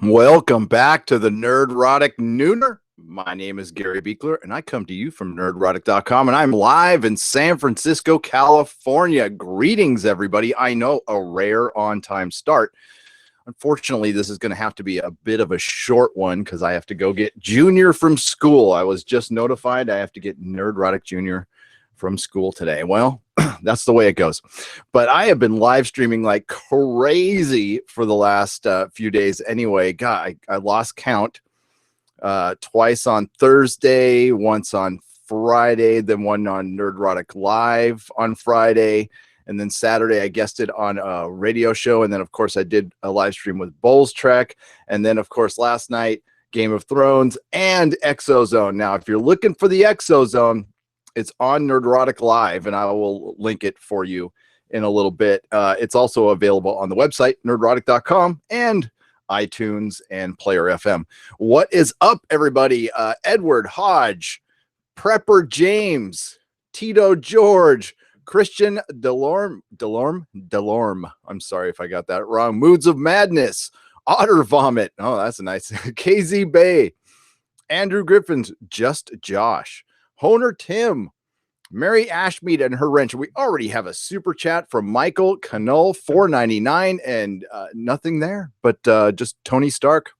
Welcome back to the Nerdrotic Nooner. My name is Gary Beekler, and I come to you from nerdrotic.com, and I'm live in San Francisco, California. Greetings, everybody. I know a rare on-time start. Unfortunately, this is going to have to be a bit of a short one because I have to go get Junior from school. I was just notified I have to get Nerdrotic Junior from school today. Well, that's the way it goes. But I have been live streaming like crazy for the last few days anyway. God, I lost count twice on Thursday, once on Friday, then one on Nerdrotic Live on Friday. And then Saturday, I guested on a radio show. And then, of course, I did a live stream with Bowles Trek. And then, of course, last night, Game of Thrones and Exozone. Now, if you're looking for the Exozone, it's on Nerdrotic Live, and I will link it for you in a little bit. It's also available on the website, nerdrotic.com, and iTunes and Player FM. What is up, everybody? Edward Hodge, Prepper James, Tito George, Christian Delorme. I'm sorry if I got that wrong. Moods of Madness, Otter Vomit. Oh, that's a nice. KZ Bay, Andrew Griffin's Just Josh, Honer Tim, Mary Ashmead and her wrench. We already have a super chat from Michael Canull, $4.99, and nothing there, but just Tony Stark.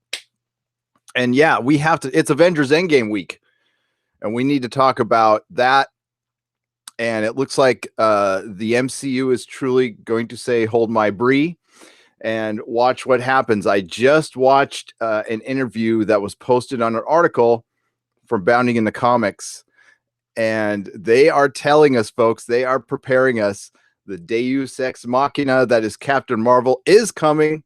And yeah, we have to. It's Avengers Endgame week, and we need to talk about that. And it looks like the MCU is truly going to say, "Hold my Brie," and watch what happens. I just watched an interview that was posted on an article from Bounding in the Comics. And they are telling us, folks, they are preparing us. The Deus Ex Machina that is Captain Marvel is coming,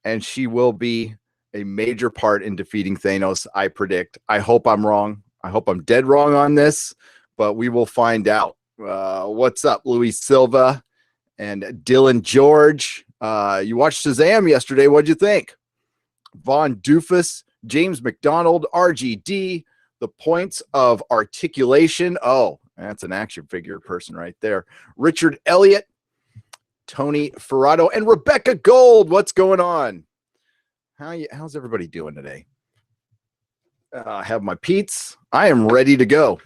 and she will be a major part in defeating Thanos, I predict. I hope I'm wrong. I hope I'm dead wrong on this, but we will find out. What's up, Luis Silva and Dylan George? You watched Shazam yesterday. What'd you think? Von Doofus, James McDonald, RGD, the points of articulation. Oh, that's an action figure person right there. Richard Elliott, Tony Ferrato, and Rebecca Gold. What's going on? How's everybody doing today? I have my Pete's. I am ready to go.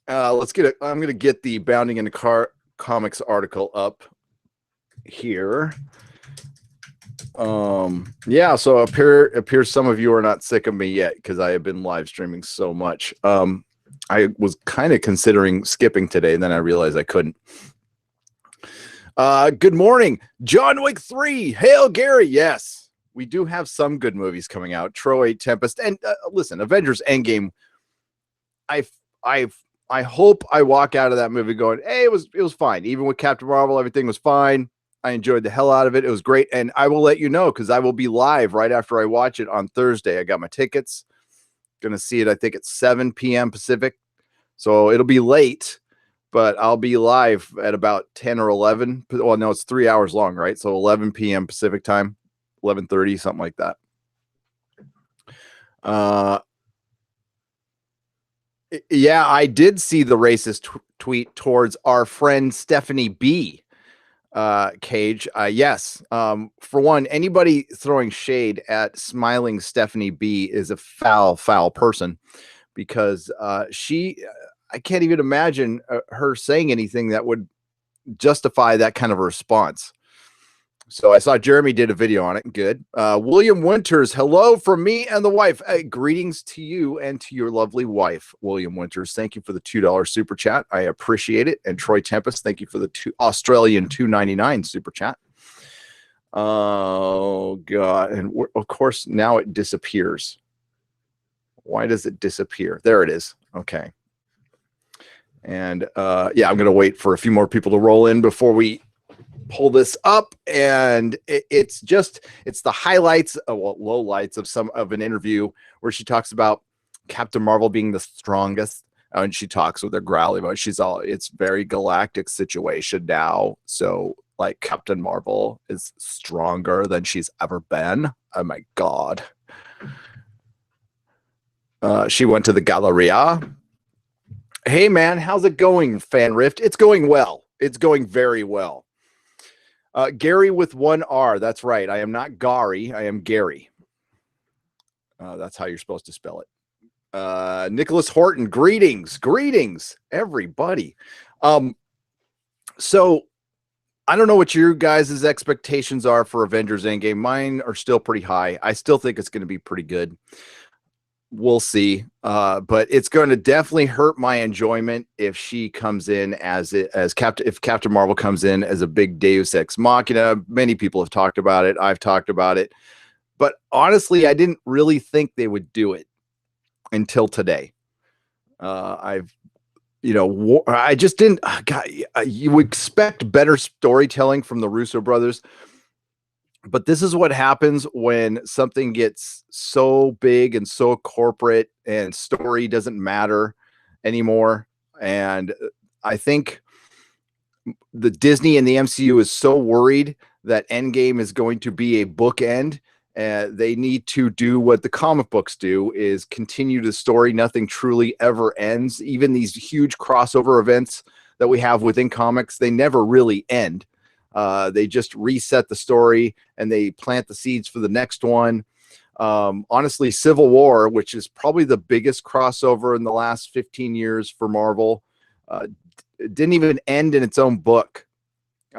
Let's get it. I'm going to get the Bounding in the Comics article up here. Yeah, so appears some of you are not sick of me yet because I have been live streaming so much. I was kind of considering skipping today, and then I realized I couldn't. Good morning, John Wick 3. Hail Gary. Yes, we do have some good movies coming out. Troy, Tempest, and listen, Avengers Endgame. I hope I walk out of that movie going, hey, it was fine. Even with Captain Marvel, everything was fine. I enjoyed the hell out of it. It was great. And I will let you know because I will be live right after I watch it on Thursday. I got my tickets. Going to see it, I think, at 7 p.m. Pacific. So it'll be late, but I'll be live at about 10 or 11. Well, no, it's 3 hours long, right? So 11 p.m. Pacific time, 11:30, something like that. Yeah, I did see the racist tweet towards our friend Stephanie B. Cage. Yes. For one, anybody throwing shade at smiling Stephanie B is a foul person because I can't even imagine her saying anything that would justify that kind of a response. So I saw Jeremy did a video on it. Good. William Winters, hello from me and the wife. Greetings to you and to your lovely wife, William Winters. Thank you for the $2 super chat. I appreciate it. And Troy Tempest, thank you for the Australian $2.99 super chat. Oh, God. And of course, now it disappears. Why does it disappear? There it is. Okay. And yeah, I'm going to wait for a few more people to roll in before we pull this up, and it's the highlights, lowlights of an interview where she talks about Captain Marvel being the strongest, and she talks with her growly voice. It's very galactic situation now, so like Captain Marvel is stronger than she's ever been. Oh my God. She went to the Galleria. Hey man, how's it going, Fan Rift? It's going well. It's going very well. Gary with one R. That's right. I am not Gary. I am Gary. That's how you're supposed to spell it. Nicholas Horton, greetings, everybody. So I don't know what your guys' expectations are for Avengers Endgame. Mine are still pretty high. I still think it's going to be pretty good. We'll see. But it's going to definitely hurt my enjoyment if she comes in if Captain Marvel comes in as a big Deus Ex Machina. Many people have talked about it. I've talked about it. But honestly, I didn't really think they would do it until today. I just didn't. God, you would expect better storytelling from the Russo brothers, but this is what happens when something gets so big and so corporate, and story doesn't matter anymore. And I think the Disney and the MCU is so worried that Endgame is going to be a bookend. They need to do what the comic books do, is continue the story. Nothing truly ever ends. Even these huge crossover events that we have within comics, they never really end. They just reset the story and they plant the seeds for the next one. Honestly, Civil War, which is probably the biggest crossover in the last 15 years for Marvel, it didn't even end in its own book.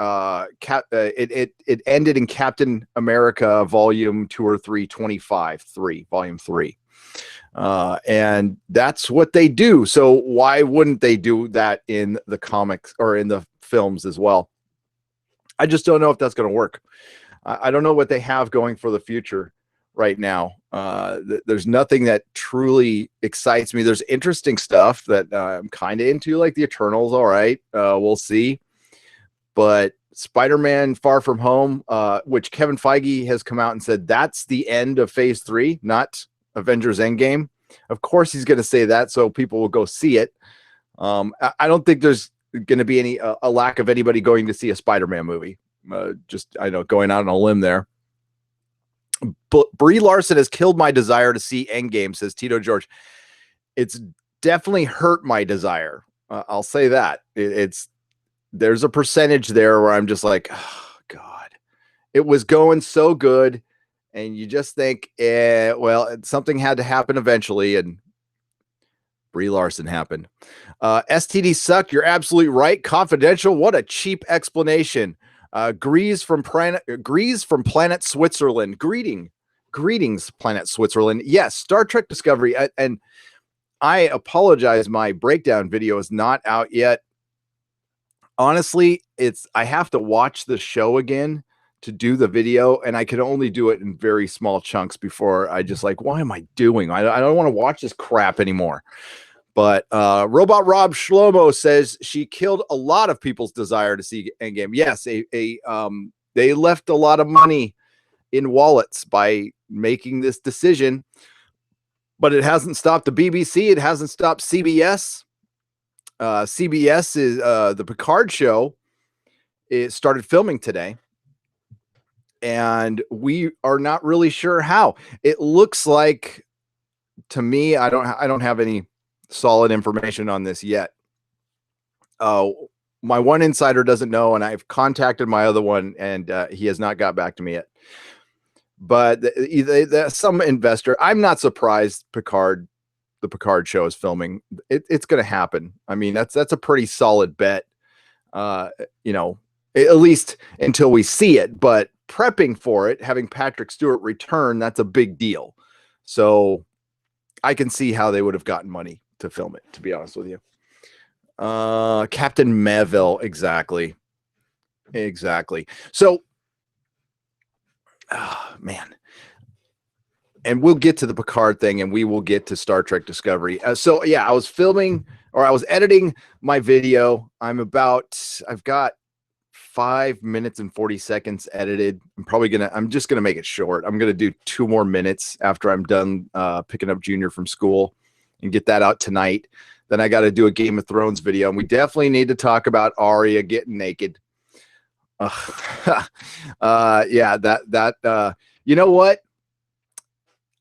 It ended in Captain America Volume 2 or 3, 25, Volume 3. And that's what they do. So why wouldn't they do that in the comics or in the films as well? I just don't know if that's going to work. I don't know what they have going for the future right now. There's nothing that truly excites me. There's interesting stuff that I'm kind of into, like the Eternals. All right. We'll see. But Spider-Man Far From Home, which Kevin Feige has come out and said that's the end of phase 3, not Avengers Endgame. Of course he's going to say that, so people will go see it. I don't think there's going to be a lack of anybody going to see a Spider-Man movie. I know, going out on a limb there. But Brie Larson has killed my desire to see Endgame, says Tito George. It's definitely hurt my desire. I'll say that. There's a percentage there where I'm just like, oh, God, it was going so good. And you just think, well, something had to happen eventually. And Brie Larson happened. STD sucked. You're absolutely right. Confidential. What a cheap explanation. Grease from Planet Switzerland. Greetings, Planet Switzerland. Yes, Star Trek Discovery. And I apologize. My breakdown video is not out yet. Honestly, I have to watch the show again to do the video, and I can only do it in very small chunks before I just like, what am I doing? I don't want to watch this crap anymore. But Robot Rob Shlomo says she killed a lot of people's desire to see Endgame. Yes, they left a lot of money in wallets by making this decision, but it hasn't stopped the BBC. It hasn't stopped CBS. CBS is the Picard show. It started filming today, and we are not really sure how. It looks like, to me, I don't have any solid information on this yet. My one insider doesn't know, and I've contacted my other one, and he has not got back to me yet. But some investor, I'm not surprised the Picard show is filming. It's going to happen. I mean, that's a pretty solid bet, at least until we see it. But prepping for it, having Patrick Stewart return, that's a big deal. So I can see how they would have gotten money to film it, to be honest with you. Captain Melville, exactly. So, man. And we'll get to the Picard thing, and we will get to Star Trek Discovery. I was editing my video. I've got 5 minutes and 40 seconds edited. I'm just going to make it short. I'm going to do 2 more minutes after I'm done picking up Junior from school and get that out tonight. Then I got to do a Game of Thrones video, and we definitely need to talk about Arya getting naked. You know what?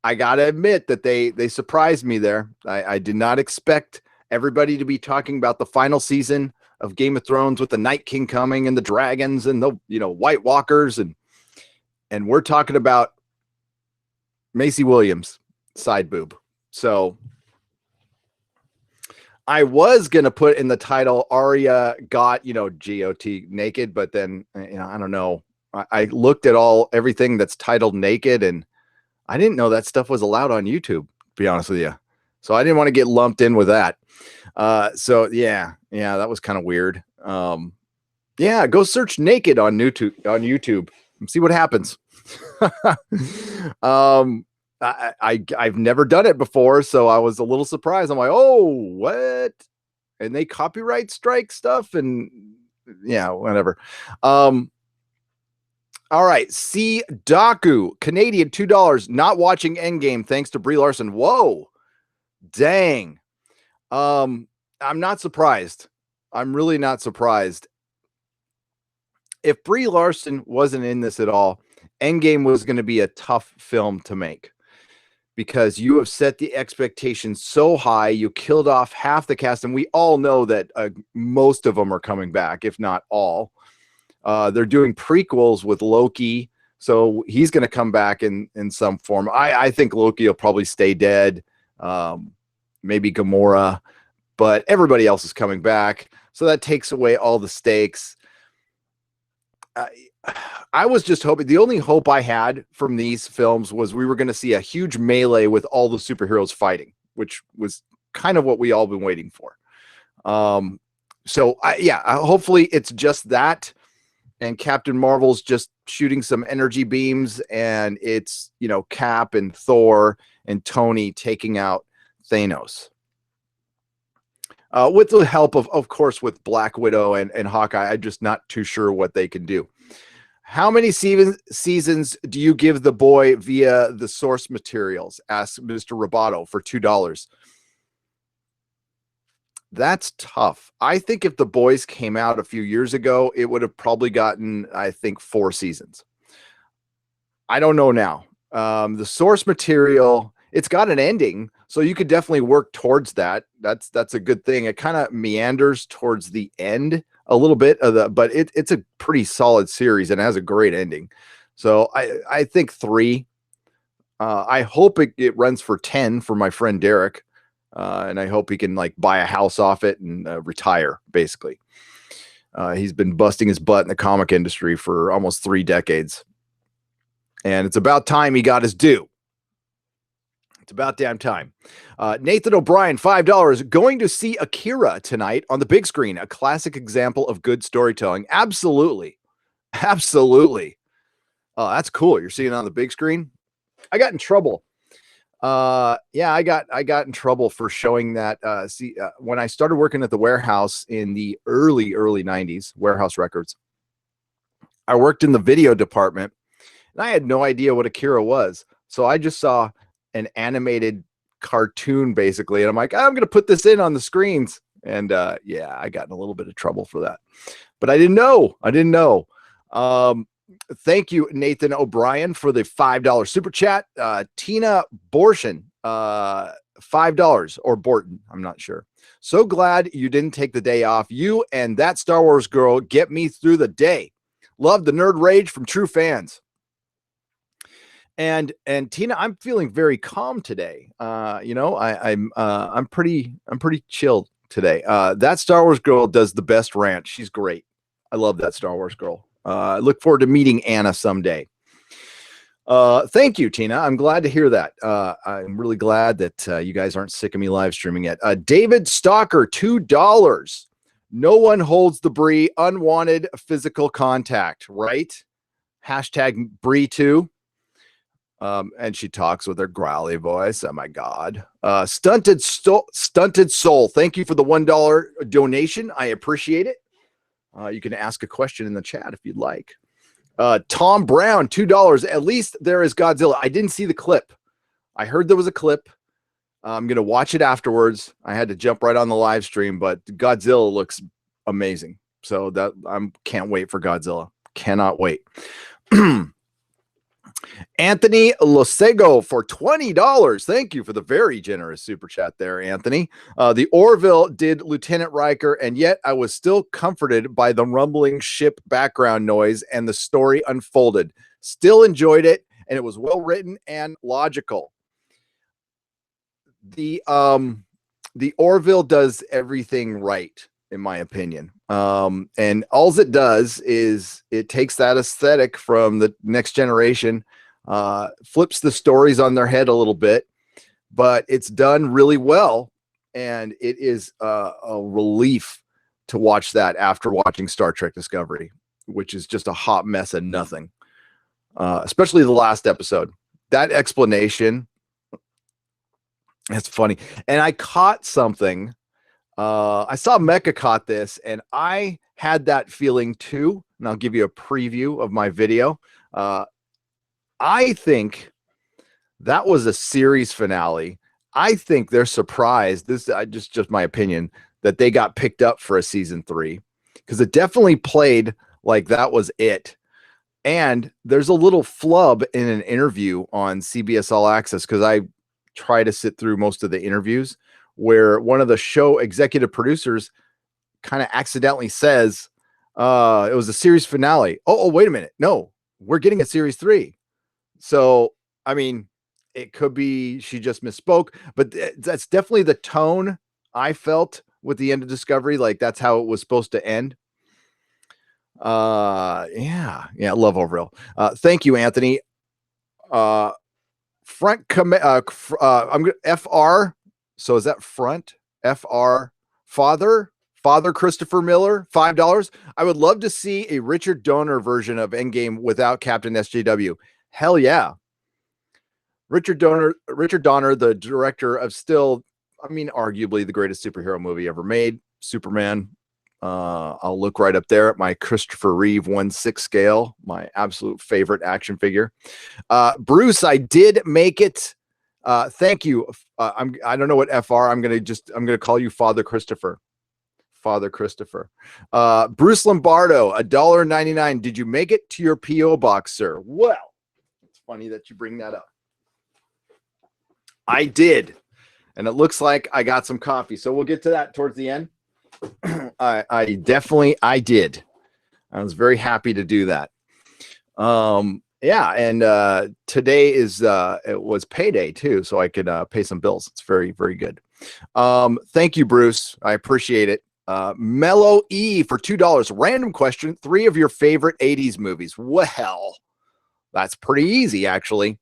I got to admit that they surprised me there. I did not expect everybody to be talking about the final season of Game of Thrones with the Night King coming and the dragons and the White Walkers, and we're talking about Macy Williams. side boob. So I was going to put in the title Arya got, GOT naked, but then, I don't know. I looked at everything that's titled naked, and I didn't know that stuff was allowed on YouTube, to be honest with you. So I didn't want to get lumped in with that. So yeah, that was kind of weird. Yeah, go search naked on YouTube and see what happens. I've never done it before, so I was a little surprised. I'm like, oh, what? And they copyright strike stuff, and yeah, whatever. All right, C Daku, Canadian, $2. Not watching Endgame thanks to Brie Larson. Whoa, dang. I'm not surprised. I'm really not surprised. If Brie Larson wasn't in this at all, Endgame was going to be a tough film to make, because you have set the expectations so high. You killed off half the cast, and we all know that most of them are coming back, if not all. They're doing prequels with Loki, so he's going to come back in some form. I think Loki will probably stay dead, maybe Gamora, but everybody else is coming back, so that takes away all the stakes. I was just hoping, the only hope I had from these films was we were going to see a huge melee with all the superheroes fighting, which was kind of what we all been waiting for. Hopefully it's just that, and Captain Marvel's just shooting some energy beams, and it's, Cap and Thor and Tony taking out Thanos. With the help of course, with Black Widow and Hawkeye. I'm just not too sure what they can do. How many seasons do you give The Boy via the source materials? Asks Mr. Roboto for $2. That's tough. I think if The Boys came out a few years ago, it would have probably gotten, I think, 4 seasons. I don't know now. The source material, it's got an ending, so you could definitely work towards that. That's a good thing. It kind of meanders towards the end a little bit but it's a pretty solid series and has a great ending. So I think 3. I hope it runs for 10 for my friend Derek, and I hope he can buy a house off it and retire. Basically, he's been busting his butt in the comic industry for almost 3 decades, and it's about time he got his due. It's about damn time. Nathan O'Brien, $5. Going to see Akira tonight on the big screen. A classic example of good storytelling. Absolutely. Absolutely. Oh, that's cool. You're seeing it on the big screen. I got in trouble. I got in trouble for showing that. When I started working at the warehouse in the early 90s, Warehouse Records, I worked in the video department, and I had no idea what Akira was. So I just saw an animated cartoon basically, and I'm like, I'm gonna put this in on the screens, and I got in a little bit of trouble for that, but I didn't know. Thank you, Nathan O'Brien, for the $5 super chat. Tina Borshin, $5, or Borton, I'm not sure. So glad you didn't take the day off. You and that Star Wars girl get me through the day. Love the nerd rage from true fans. And Tina, I'm feeling very calm today. I'm pretty chilled today. That Star Wars girl does the best rant. She's great. I love that Star Wars girl. I look forward to meeting Anna someday. Thank you, Tina. I'm glad to hear that. I'm really glad that you guys aren't sick of me live streaming yet. David Stalker, $2. No one holds the Brie unwanted physical contact, right? Hashtag Brie 2. And she talks with her growly voice. Oh my God. Stunted Soul. Thank you for the $1 donation. I appreciate it. You can ask a question in the chat if you'd like. Tom Brown, $2. At least there is Godzilla. I didn't see the clip. I heard there was a clip. I'm going to watch it afterwards. I had to jump right on the live stream, but Godzilla looks amazing. So that can't wait for Godzilla. Cannot wait. Anthony Losego for $20. Thank you for the very generous super chat there, Anthony. The Orville did Lieutenant Riker, and yet I was still comforted by the rumbling ship background noise and the story unfolded. Still enjoyed it, and it was well written and logical. The Orville does everything right, in my opinion. And all it does is it takes that aesthetic from the next generation, flips the stories on their head a little bit, but it's done really well. And it is a relief to watch that after watching Star Trek Discovery, which is just a hot mess of nothing. Especially the last episode. That explanation, it's funny. And I caught something. I saw Mecca caught this, and I had that feeling too. And I'll give you a preview of my video. I think that was a series finale. I think they're surprised. This is just my opinion that they got picked up for a season 3, because it definitely played like that was it. And there's a little flub in an interview on CBS All Access, because I try to sit through most of the interviews, where one of the show executive producers kind of accidentally says it was a series finale. Oh, wait a minute. No, we're getting a series 3. So, I mean, it could be she just misspoke, but that's definitely the tone I felt with the end of Discovery. Like, that's how it was supposed to end. Yeah, love Orville. Thank you, Anthony. I'm gonna FR. So is that front FR Father Christopher Miller, $5? I would love to see a Richard Donner version of Endgame without Captain SJW. Hell yeah. Richard Donner, the director of still, I mean, arguably the greatest superhero movie ever made, Superman. I'll look right up there at my Christopher Reeve 1/6 scale, my absolute favorite action figure. Bruce, I did make it. Thank you. I don't know what FR. I'm gonna call you Father Christopher. Father Christopher. Bruce Lombardo, $1.99. Did you make it to your PO box, sir? Well, it's funny that you bring that up. I did, and it looks like I got some coffee. So we'll get to that towards the end. I did. I was very happy to do that. Yeah, and today is it was payday too, so I could pay some bills. It's very, very good. Thank you, Bruce. I appreciate it. Mellow E for $2. Random question: 3 of your favorite 80s movies. Well, that's pretty easy, actually.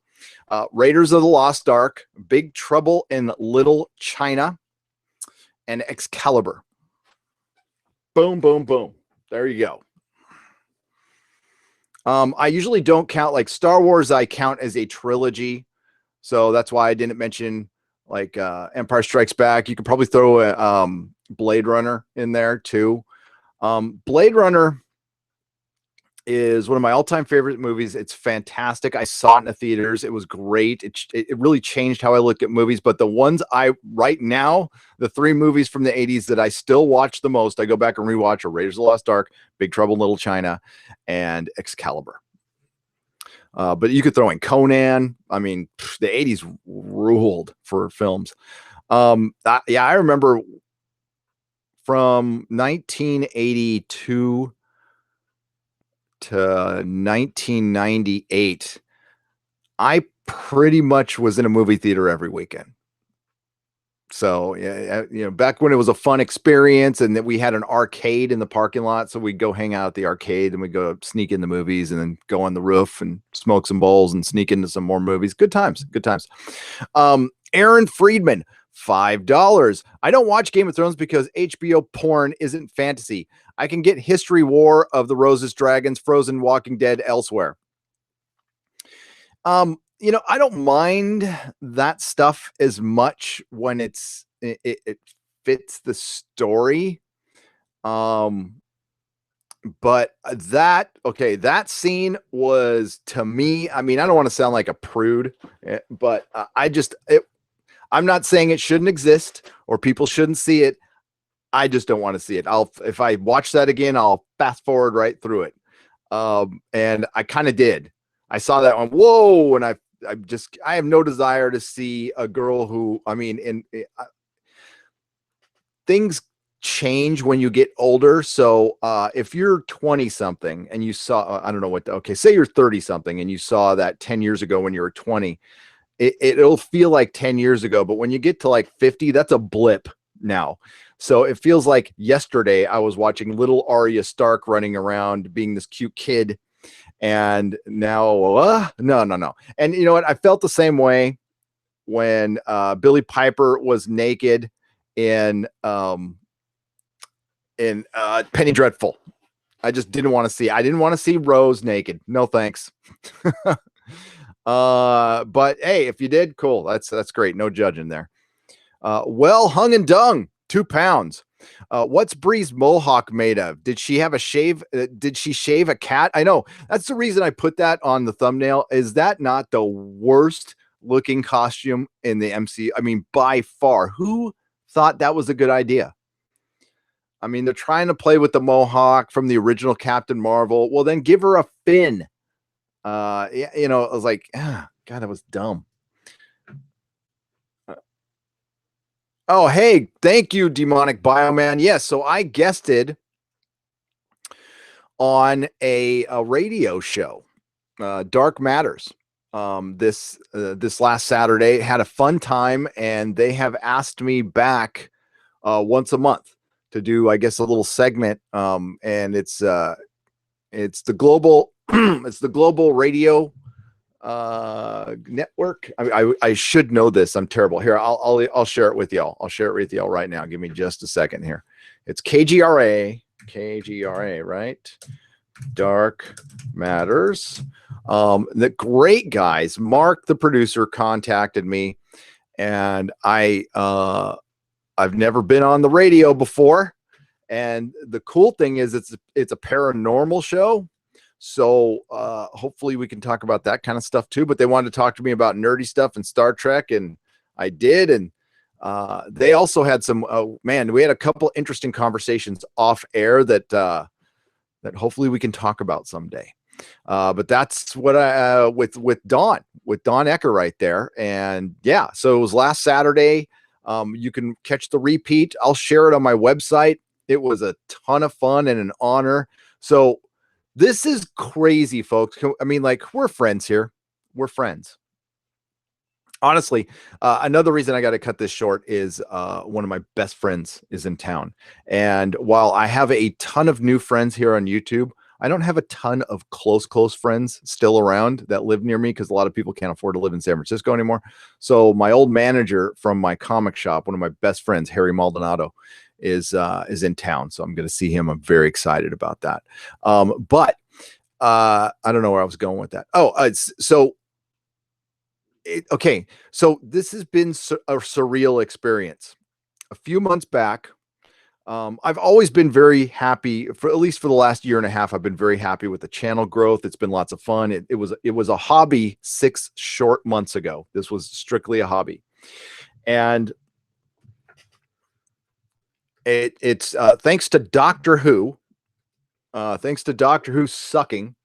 Raiders of the Lost Ark, Big Trouble in Little China, and Excalibur. Boom, boom, boom. There you go. I usually don't count, like Star Wars, I count as a trilogy. So that's why I didn't mention like Empire Strikes Back. You could probably throw a Blade Runner in there too. Blade Runner is one of my all-time favorite movies. It's fantastic. I saw it in the theaters. It was great. It really changed how I look at movies. But the ones right now, the 3 movies from the 80s that I still watch the most, I go back and rewatch, are Raiders of the Lost Ark, Big Trouble in Little China, and Excalibur. But you could throw in Conan. I mean, the 80s ruled for films. I remember from 1982 to 1998, I pretty much was in a movie theater every weekend. So, yeah, back when it was a fun experience and that we had an arcade in the parking lot. So we'd go hang out at the arcade and we'd go sneak in the movies and then go on the roof and smoke some bowls and sneak into some more movies. Good times. Aaron Friedman, $5. I don't watch Game of Thrones because HBO porn isn't fantasy. I can get History, War of the Roses, Dragons, Frozen, Walking Dead elsewhere. I don't mind that stuff as much when it fits the story. But that scene was, to me, I mean, I don't want to sound like a prude, but I'm not saying it shouldn't exist or people shouldn't see it. I just don't want to see it. If I watch that again, I'll fast forward right through it. And I kind of did. I saw that one. Whoa. And I have no desire to see a girl who, I mean, things change when you get older. So if you're 20 something and you saw, I don't know say you're 30 something and you saw that 10 years ago when you were 20, it'll feel like 10 years ago, but when you get to like 50, that's a blip now. So it feels like yesterday I was watching little Arya Stark running around being this cute kid. And now, no. And you know what? I felt the same way when Billy Piper was naked in Penny Dreadful. I just didn't want to see. I didn't want to see Rose naked. No thanks. But hey, if you did, cool. That's great. No judging there. Well hung and dung, 2 pounds. What's Brie's mohawk made of? Did she have a shave? Did she shave a cat? I know that's the reason I put that on the thumbnail. Is that not the worst looking costume in the MCU? I mean, by far. Who thought that was a good idea? I mean, they're trying to play with the mohawk from the original Captain Marvel. Well, then give her a fin. You know, I was like, God, that was dumb. Oh, hey, thank you, Demonic Bioman. Yes, so I guested on a radio show, Dark Matters. This last Saturday, had a fun time, and they have asked me back once a month to do, I guess, a little segment. And it's the global it's the global radio network. I should know this. I'm terrible. Here, I'll share it with y'all. I'll share it with y'all right now. Give me just a second here. It's KGRA, right? Dark Matters. The great guys. Mark, the producer, contacted me, and I've never been on the radio before. And the cool thing is it's a paranormal show. So hopefully we can talk about that kind of stuff too. But they wanted to talk to me about nerdy stuff and Star Trek, and I did. And they also had some we had a couple interesting conversations off air that hopefully we can talk about someday. But that's what I with Dawn Ecker right there. And yeah, so it was last Saturday. You can catch the repeat. I'll share it on my website. It was a ton of fun and an honor. So this is crazy, folks. I mean, like, we're friends here. We're friends. Honestly, another reason I got to cut this short is one of my best friends is in town. And while I have a ton of new friends here on YouTube, I don't have a ton of close friends still around that live near me, because a lot of people can't afford to live in San Francisco anymore. So my old manager from my comic shop, one of my best friends, Harry Maldonado, is in town. So I'm going to see him. I'm very excited about that. But I don't know where I was going with that. Okay. So this has been a surreal experience. A few months back, I've always been very happy, for at least for the last year and a half. I've been very happy with the channel growth. It's been lots of fun. It was a hobby 6 short months ago. This was strictly a hobby. And it's thanks to Doctor Who. Thanks to Doctor Who sucking,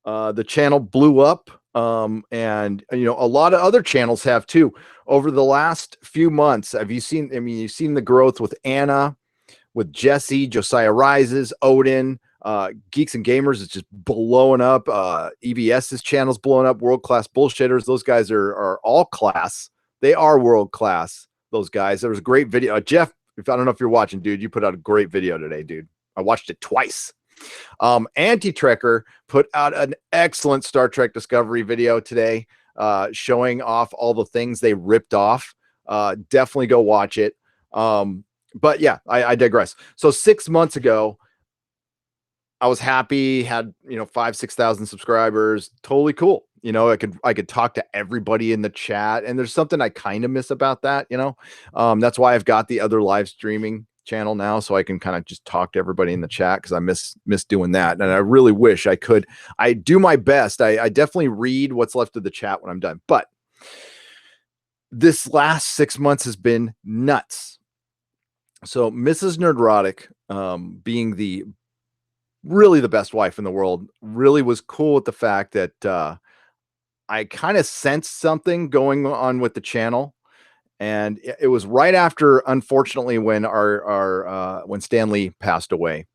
the channel blew up. And you know, a lot of other channels have too. Over the last few months, have you seen? I mean, you've seen the growth with Anna, with Jesse, Josiah Rises, Odin, Geeks and Gamers is just blowing up. EBS's channel's blowing up. World Class Bullshitters. Those guys are all class. They are world class. Those guys. There was a great video. Jeff, if I don't know if you're watching, dude, you put out a great video today, dude. I watched it twice. Anti-Trekker put out an excellent Star Trek Discovery video today, showing off all the things they ripped off. Definitely go watch it. But yeah, I digress. So 6 months ago, I was happy, had, 5,000-6,000 subscribers. Totally cool. I could talk to everybody in the chat, and there's something I kind of miss about that. That's why I've got the other live streaming channel now, so I can kind of just talk to everybody in the chat, because I miss doing that. And I really wish I could. I do my best. I definitely read what's left of the chat when I'm done. But this last 6 months has been nuts. So Mrs. Nerdrotic, being really the best wife in the world, really was cool with the fact that I kind of sensed something going on with the channel. And it was right after, unfortunately, when when Stan Lee passed away.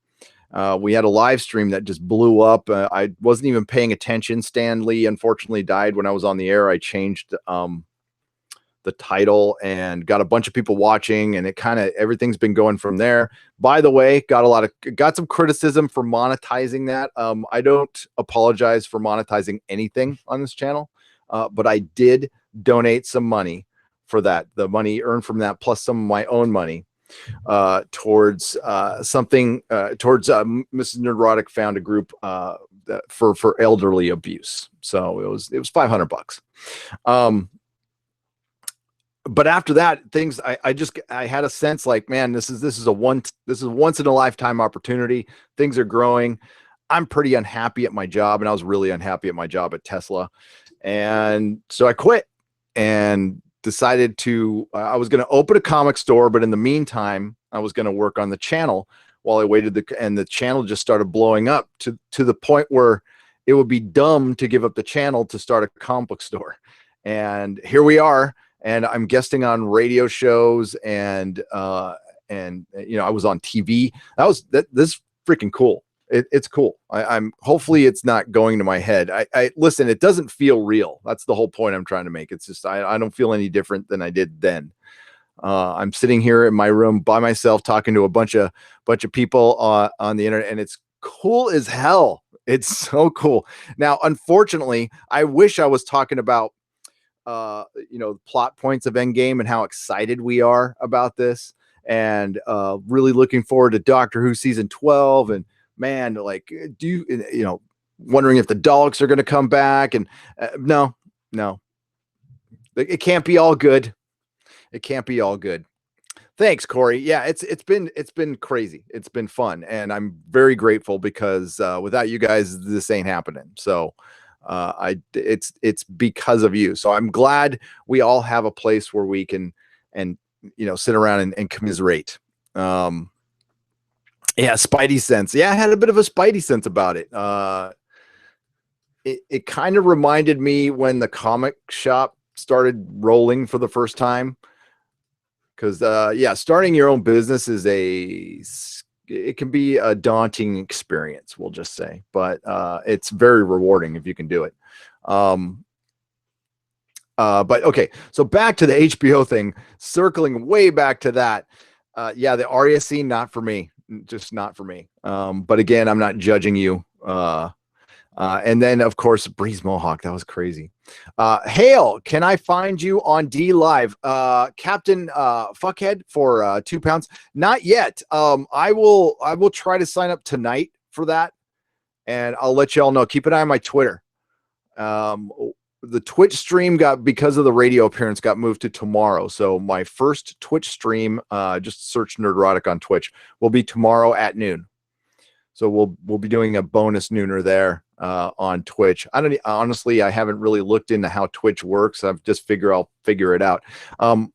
We had a live stream that just blew up. I wasn't even paying attention. Stan Lee unfortunately died when I was on the air. I changed the title and got a bunch of people watching, and it kind of everything's been going from there. By the way, got some criticism for monetizing that. I don't apologize for monetizing anything on this channel, but I did donate some money for that. The money earned from that, plus some of my own money, towards something. Towards Mrs. Nerdrotic found a group for elderly abuse. So it was $500. But after that, things I had a sense like, man, this is a once in a lifetime opportunity. Things are growing. I'm pretty unhappy at my job, and I was really unhappy at my job at Tesla, and so I quit and decided to. I was going to open a comic store, but in the meantime, I was going to work on the channel while I waited. And the channel just started blowing up to the point where it would be dumb to give up the channel to start a comic book store. And here we are. And I'm guesting on radio shows, and I was on TV. This is freaking cool. It's cool. I'm hopefully it's not going to my head. I listen, it doesn't feel real. That's the whole point I'm trying to make. It's just I don't feel any different than I did then. I'm sitting here in my room by myself talking to a bunch of people on the internet, and it's cool as hell. It's so cool. Now, unfortunately, I wish I was talking about plot points of Endgame and how excited we are about this, and really looking forward to Doctor Who season 12. And man, like, wondering if the Daleks are going to come back. And no, it can't be all good. It can't be all good. Thanks, Corey. Yeah, it's been crazy. It's been fun, and I'm very grateful because without you guys, this ain't happening. So. It's because of you. So I'm glad we all have a place where we can sit around and commiserate. Yeah, Spidey sense. Yeah, I had a bit of a Spidey sense about it. It kind of reminded me when the comic shop started rolling for the first time. Because starting your own business it can be a daunting experience, we'll just say, but it's very rewarding if you can do it. But okay, so back to the HBO thing, circling way back to that. The Arya scene, not for me, just not for me. But again, I'm not judging you. And then of course, Bree's Mohawk, that was crazy. Hale, can I find you on D Live? Captain Fuckhead for £2. Not yet. I will try to sign up tonight for that, and I'll let y'all know. Keep an eye on my Twitter. The Twitch stream because of the radio appearance, got moved to tomorrow. So my first Twitch stream, just search Nerdrotic on Twitch, will be tomorrow at noon. So we'll be doing a bonus nooner there on Twitch. Honestly, I haven't really looked into how Twitch works. I've just I'll figure it out. I'm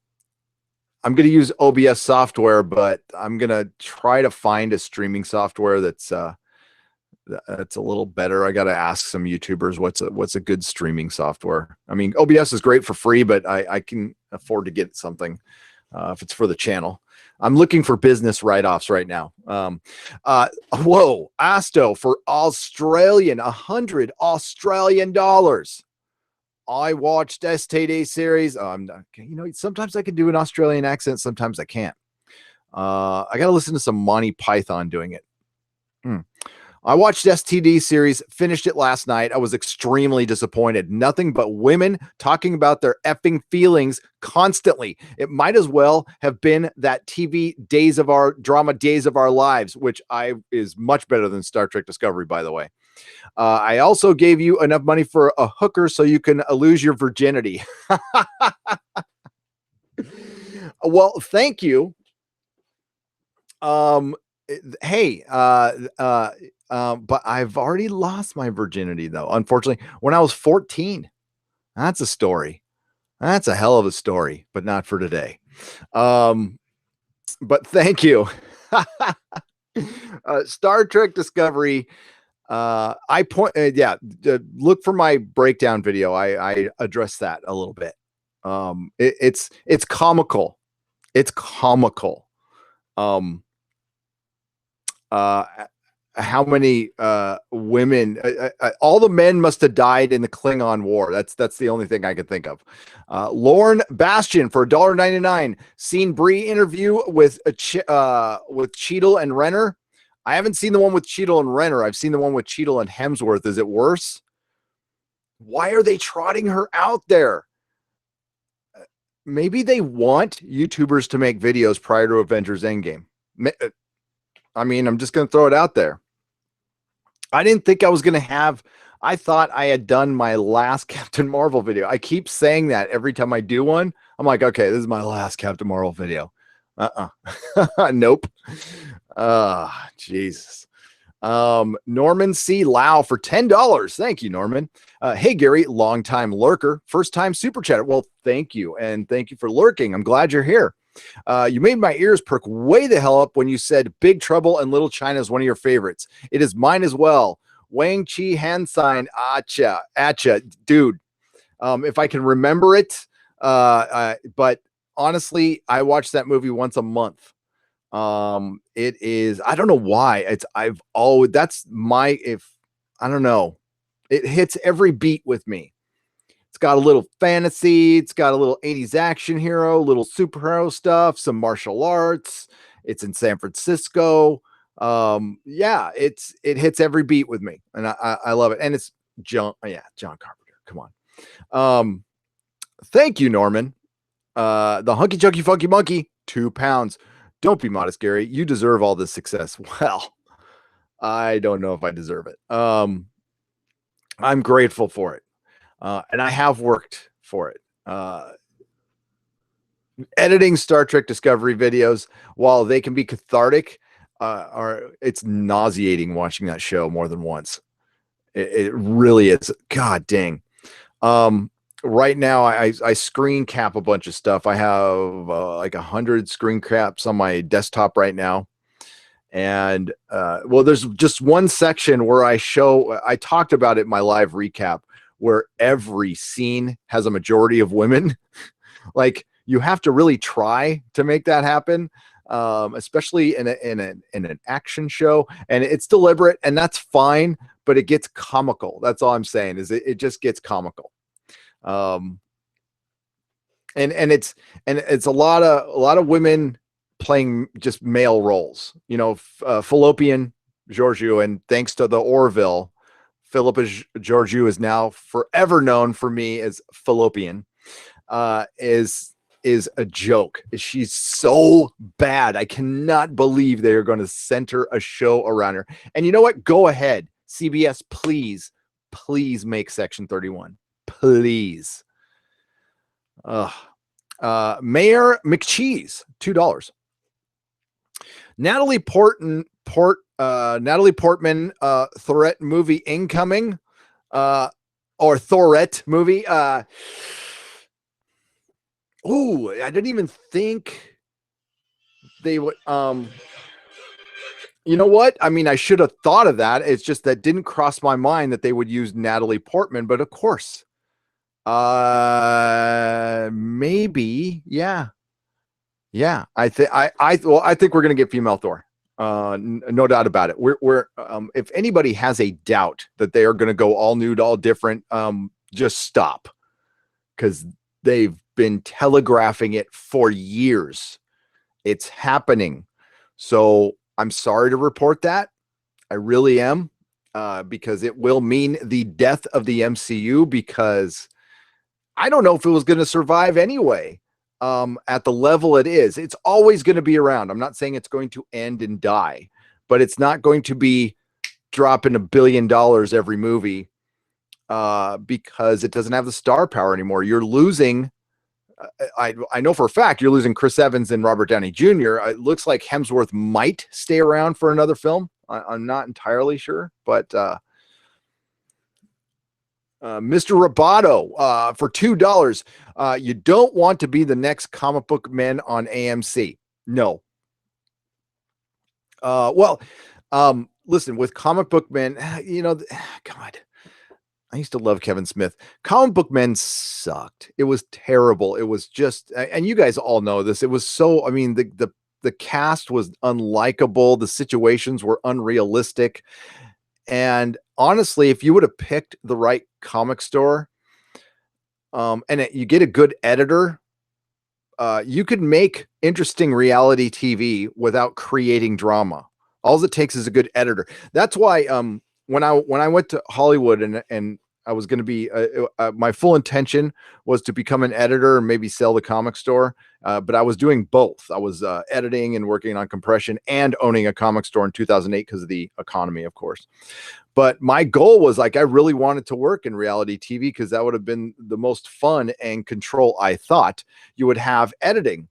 going to use OBS software, but I'm going to try to find a streaming software that's a little better. I got to ask some YouTubers what's a good streaming software. I mean, OBS is great for free, but I can afford to get something if it's for the channel. I'm looking for business write-offs right now. Whoa, Asto for Australian, 100 Australian dollars. I watched STD series. Sometimes I can do an Australian accent, sometimes I can't. I got to listen to some Monty Python doing it. I watched STD series, finished it last night. I was extremely disappointed. Nothing but women talking about their effing feelings constantly. It might as well have been that TV drama Days of Our Lives, which is much better than Star Trek Discovery, by the way. I also gave you enough money for a hooker so you can lose your virginity. Well, thank you. Hey, but I've already lost my virginity, though, unfortunately, when I was 14. That's a story. That's a hell of a story, but not for today. But thank you. Star Trek Discovery. Look for my breakdown video. I address that a little bit. It's comical. It's comical. how many women, all the men must have died in the Klingon War. That's the only thing I could think of. Lauren Bastian for $1.99. Seen Brie interview with Cheadle and Renner. I haven't seen the one with Cheadle and Renner. I've seen the one with Cheadle and Hemsworth. Is it worse? Why are they trotting her out there? Maybe they want YouTubers to make videos prior to Avengers Endgame. I mean, I'm just going to throw it out there. I didn't think I was going to have, I thought I had done my last Captain Marvel video. I keep saying that every time I do one. I'm like, okay, this is my last Captain Marvel video. Nope. Jesus. Norman C. Lau for $10. Thank you, Norman. Hey, Gary, longtime lurker, first time super chatter. Well, thank you. And thank you for lurking. I'm glad you're here. You made my ears perk way the hell up when you said Big Trouble and Little China is one of your favorites. It is mine as well. Wang Chi hand sign. Acha, dude. If I can remember it, but honestly, I watch that movie once a month. It is, I don't know why that's my, I don't know, it hits every beat with me. It's got a little fantasy. It's got a little 80s action hero, little superhero stuff, some martial arts. It's in San Francisco. Yeah, it hits every beat with me, and I love it. And it's John Carpenter. Come on. Thank you, Norman. The Hunky Chunky Funky Monkey, £2. Don't be modest, Gary. You deserve all this success. Well, I don't know if I deserve it. I'm grateful for it. And I have worked for it. Editing Star Trek Discovery videos, while they can be cathartic, it's nauseating watching that show more than once. It really is. God dang. Right now, I screen cap a bunch of stuff. I have like 100 screen caps on my desktop right now. And well, there's just one section where I talked about it in my live recap, where every scene has a majority of women. Like, you have to really try to make that happen, especially in an action show, and it's deliberate, and that's fine, but it gets comical. That's all I'm saying, is it just gets comical. And it's a lot of women playing just male roles, fallopian Georgiou, and thanks to the Orville, Philippa Georgiou is now forever known for me as fallopian, is a joke. She's so bad. I cannot believe they are going to center a show around her. And you know what? Go ahead, CBS, please make Section 31. Please. Mayor McCheese, $2. Natalie Portman, Thorette movie incoming, or Thorette movie. Ooh, I didn't even think they would. You know what? I mean, I should have thought of that. It's just that didn't cross my mind that they would use Natalie Portman, but of course. Maybe, yeah. I think we're gonna get female Thor. No doubt about it. We're if anybody has a doubt that they are gonna go all nude, all different, just stop, because they've been telegraphing it for years. It's happening. So I'm sorry to report that. I really am, because it will mean the death of the MCU, because I don't know if it was going to survive anyway. At the level it is, it's always going to be around. I'm not saying it's going to end and die, but it's not going to be dropping $1 billion every movie, because it doesn't have the star power anymore. You're losing. I know for a fact you're losing Chris Evans and Robert Downey Jr. It looks like Hemsworth might stay around for another film. I'm not entirely sure, but Mr. Roboto for $2. You don't want to be the next comic book men on AMC. No. Listen, with comic book men, God, I used to love Kevin Smith. Comic book men sucked. It was terrible. It was just, and you guys all know this. It was so, I mean, the the cast was unlikable. The situations were unrealistic. And honestly, if you would have picked the right comic store, you get a good editor, you could make interesting reality TV without creating drama. All it takes is a good editor. That's why when I went to Hollywood and I was going to be my full intention was to become an editor and maybe sell the comic store. But I was doing both. I was editing and working on compression and owning a comic store in 2008 because of the economy, of course. But my goal was like, I really wanted to work in reality TV because that would have been the most fun and control I thought you would have editing.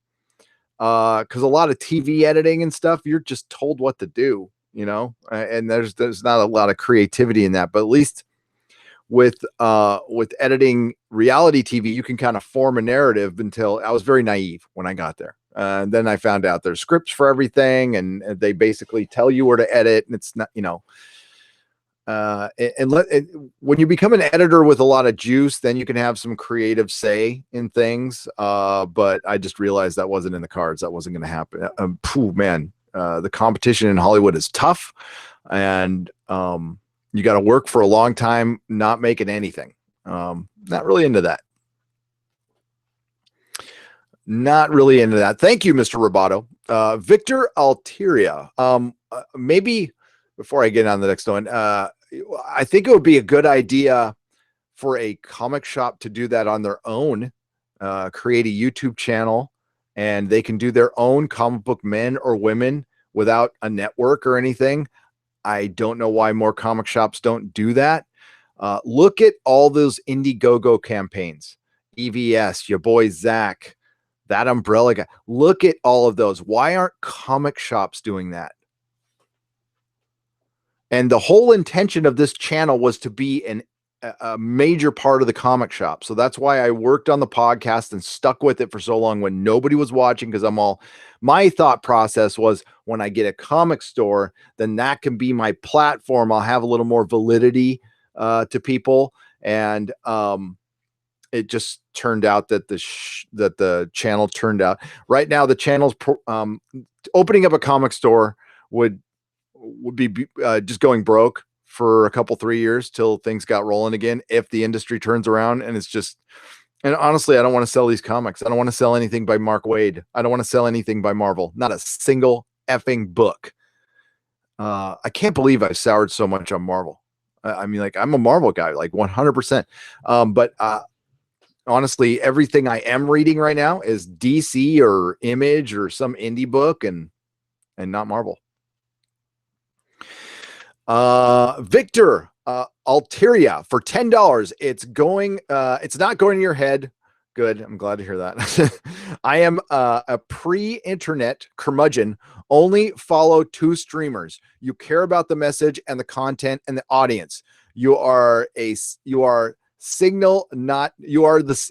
Because a lot of TV editing and stuff, you're just told what to do, and there's not a lot of creativity in that. But at least with editing reality TV, you can kind of form a narrative. Until I was very naive when I got there. And then I found out there's scripts for everything, and they basically tell you where to edit, and it's not, when you become an editor with a lot of juice, then you can have some creative say in things. But I just realized that wasn't in the cards. That wasn't going to happen. The competition in Hollywood is tough, and you got to work for a long time, not making anything. Not really into that. Not really into that. Thank you, Mr. Roboto. Victor Alteria. Maybe before I get on the next one, I think it would be a good idea for a comic shop to do that on their own, create a YouTube channel, and they can do their own comic book men or women without a network or anything. I don't know why more comic shops don't do that. Look at all those Indiegogo campaigns, EVS, your boy Zach, that umbrella guy. Look at all of those. Why aren't comic shops doing that? And the whole intention of this channel was to be a major part of the comic shop. So that's why I worked on the podcast and stuck with it for so long when nobody was watching, because my thought process was, when I get a comic store, then that can be my platform. I'll have a little more validity to people. And it just turned out that the channel turned out right now. The channel's opening up a comic store would be just going broke for a couple, 3 years till things got rolling again. If the industry turns around, and and honestly, I don't want to sell these comics. I don't want to sell anything by Mark Waid. I don't want to sell anything by Marvel. Not a single effing book. I can't believe I've soured so much on Marvel. I mean, like, I'm a Marvel guy, like 100%. But honestly, everything I am reading right now is DC or Image or some indie book, and not Marvel. Victor Alteria for $10. It's not going in your head. Good. I'm glad to hear that. I am a pre-internet curmudgeon. Only follow 2 streamers. You care about the message and the content and the audience. You are signal, not noise.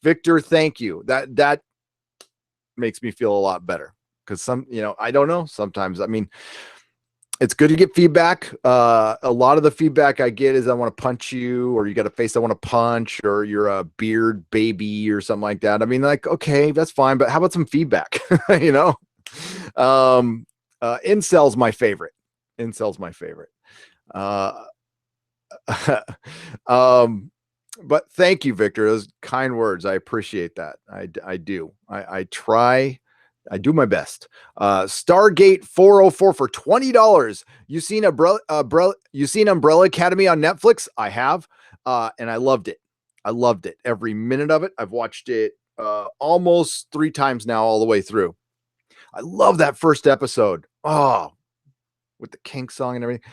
Victor, thank you. That makes me feel a lot better, because I don't know. Sometimes, I mean, it's good to get feedback. A lot of the feedback I get is, I want to punch you, or you got a face I want to punch, or you're a beard baby or something like that. I mean, like, okay, that's fine, but how about some feedback? Incel's my favorite. But thank you, Victor. Those kind words. I appreciate that. I do. I try. I do my best. Stargate 404 for $20. You seen Umbrella Academy on Netflix? I have, and I loved it. Every minute of it. I've watched it almost 3 times now, all the way through. I love that first episode. Oh, with the Kink song and everything.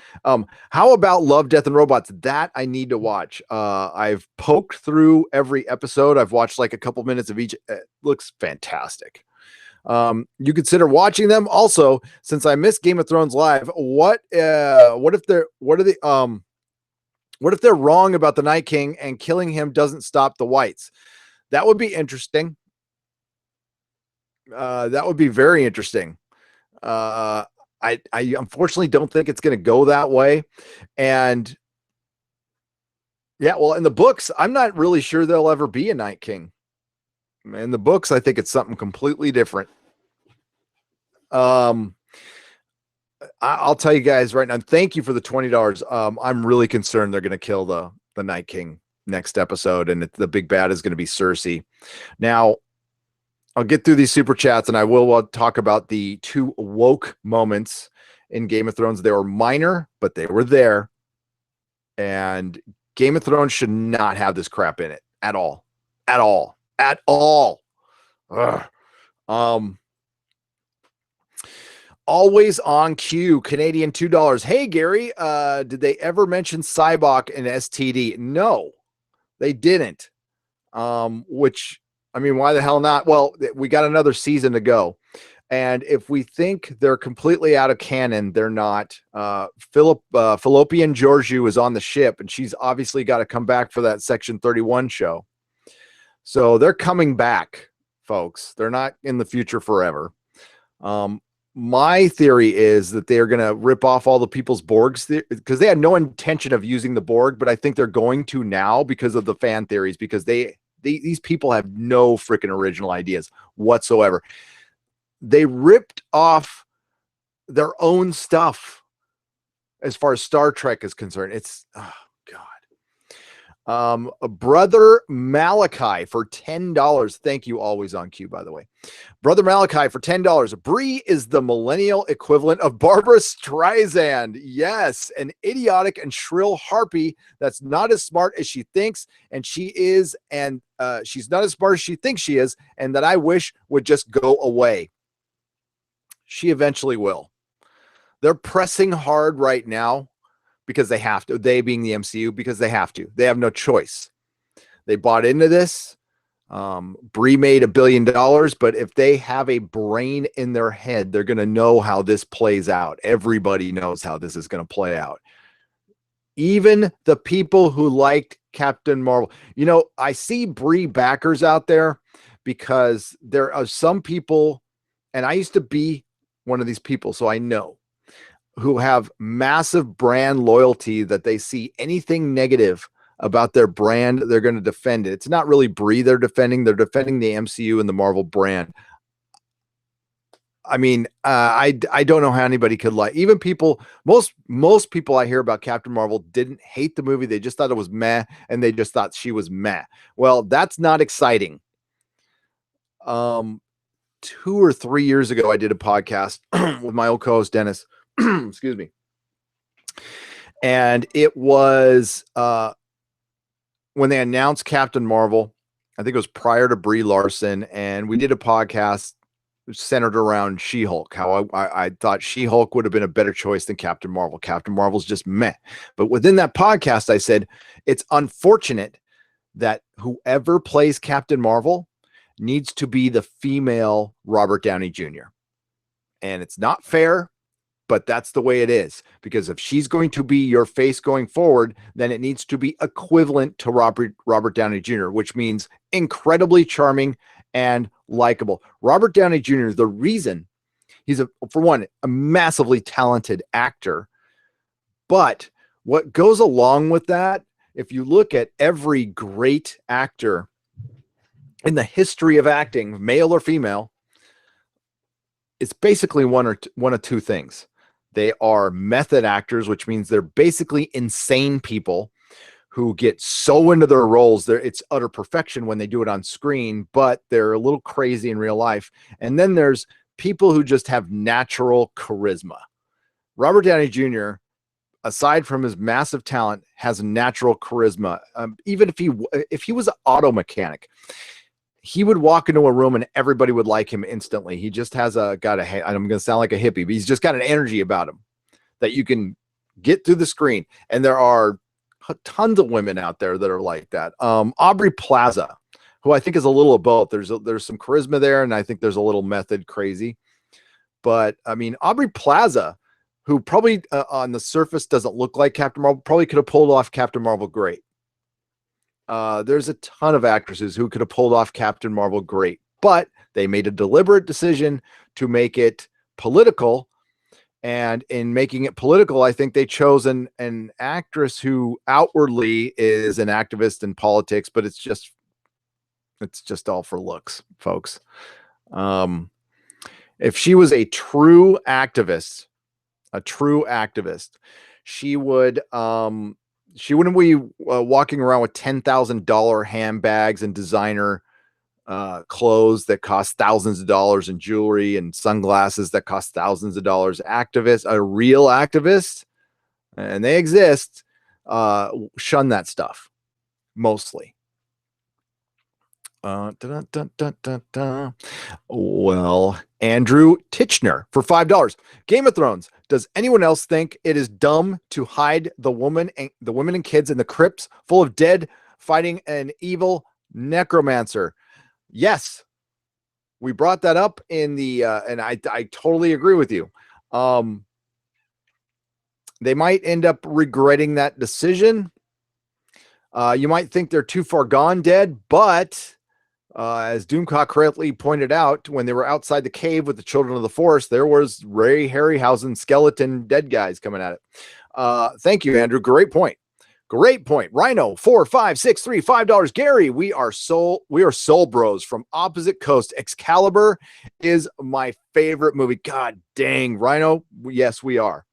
How about Love, Death, and Robots? That I need to watch. I've poked through every episode. I've watched like a couple minutes of each. It looks fantastic. You consider watching them. Also, since I missed Game of Thrones live, what if they're wrong about the Night King, and killing him doesn't stop the whites? That would be interesting. That would be very interesting. I unfortunately don't think it's going to go that way. And yeah, well, in the books, I'm not really sure there'll ever be a Night King. In the books, I think it's something completely different. I'll tell you guys right now, thank you for the $20. I'm really concerned they're going to kill the Night King next episode, and the big bad is going to be Cersei. Now, I'll get through these super chats, and I will talk about the 2 woke moments in Game of Thrones. They were minor, but they were there. And Game of Thrones should not have this crap in it at all. At all. At all. Ugh. Always on cue, Canadian $2. Hey, Gary, did they ever mention Cybok and STD? No, they didn't. Which, I mean, why the hell not? Well, we got another season to go. And if we think they're completely out of canon, they're not. Fallopian Georgiou is on the ship, and she's obviously got to come back for that Section 31 show. So they're coming back, folks. They're not in the future forever. My theory is that they're going to rip off all the people's Borgs because they had no intention of using the Borg, but I think they're going to now because of the fan theories, because these people have no freaking original ideas whatsoever. They ripped off their own stuff as far as Star Trek is concerned. It's, oh God. Brother Malachi for $10. Thank you. Always on cue, by the way. Brother Malachi for $10. Brie is the millennial equivalent of Barbara Streisand. Yes, an idiotic and shrill harpy that's not as smart as she thinks, and she is, and she's not as smart as she thinks she is, and that I wish would just go away. She eventually will. They're pressing hard right now because they have to. They being the MCU, because they have to. They have no choice. They bought into this. Brie made $1 billion, but if they have a brain in their head, they're going to know how this plays out. Everybody knows how this is going to play out. Even the people who liked Captain Marvel. You know, I see Brie backers out there because there are some people, and I used to be one of these people, so I know, who have massive brand loyalty, that they see anything negative about their brand, they're going to defend it. It's not really Brie they're defending the MCU and the Marvel brand. I mean, I don't know how anybody could like, even people, most people I hear about Captain Marvel didn't hate the movie. They just thought it was meh, and they just thought she was meh. Well, that's not exciting. 2 or 3 years ago, I did a podcast with my old co-host Dennis. Excuse me. And it was when they announced Captain Marvel. I think it was prior to Brie Larson, and we did a podcast centered around She-Hulk. How I thought She-Hulk would have been a better choice than Captain Marvel. Captain Marvel's just meh. But within that podcast, I said it's unfortunate that whoever plays Captain Marvel needs to be the female Robert Downey Jr. And it's not fair, but that's the way it is. Because if she's going to be your face going forward, then it needs to be equivalent to Robert Downey Jr., which means incredibly charming and likable. Robert Downey Jr., the reason he's for one, a massively talented actor, but what goes along with that, if you look at every great actor in the history of acting, male or female, it's basically one of two things. They are method actors, which means they're basically insane people who get so into their roles. It's utter perfection when they do it on screen, but they're a little crazy in real life. And then there's people who just have natural charisma. Robert Downey Jr., aside from his massive talent, has natural charisma. Even if he was an auto mechanic, he would walk into a room and everybody would like him instantly. He just has I'm going to sound like a hippie, but he's just got an energy about him that you can get through the screen. And there are tons of women out there that are like that. Aubrey Plaza, who I think is a little of both. There's some charisma there, and I think there's a little method crazy. But I mean, Aubrey Plaza, who probably on the surface doesn't look like Captain Marvel, probably could have pulled off Captain Marvel great. There's a ton of actresses who could have pulled off Captain Marvel great, but they made a deliberate decision to make it political. And in making it political, I think they chose an actress who outwardly is an activist in politics, but it's just It's just all for looks, folks. If she was a true activist, she would she wouldn't be walking around with $10,000 handbags and designer clothes that cost thousands of dollars and jewelry and sunglasses that cost thousands of dollars. A real activist, and they exist, shun that stuff mostly. Well, Andrew Titchener for $5. Game of Thrones. Does anyone else think it is dumb to hide the women and kids in the crypts full of dead fighting an evil necromancer? Yes, we brought that up in the and I totally agree with you. They might end up regretting that decision. You might think they're too far gone dead, but as Doomcock correctly pointed out, when they were outside the cave with the Children of the Forest, there was Ray Harryhausen skeleton dead guys coming at it. Thank you, Andrew. Great point. Rhino 4563 $5. Gary, we are soul bros from opposite coast. Excalibur is my favorite movie. God dang, Rhino. Yes, we are.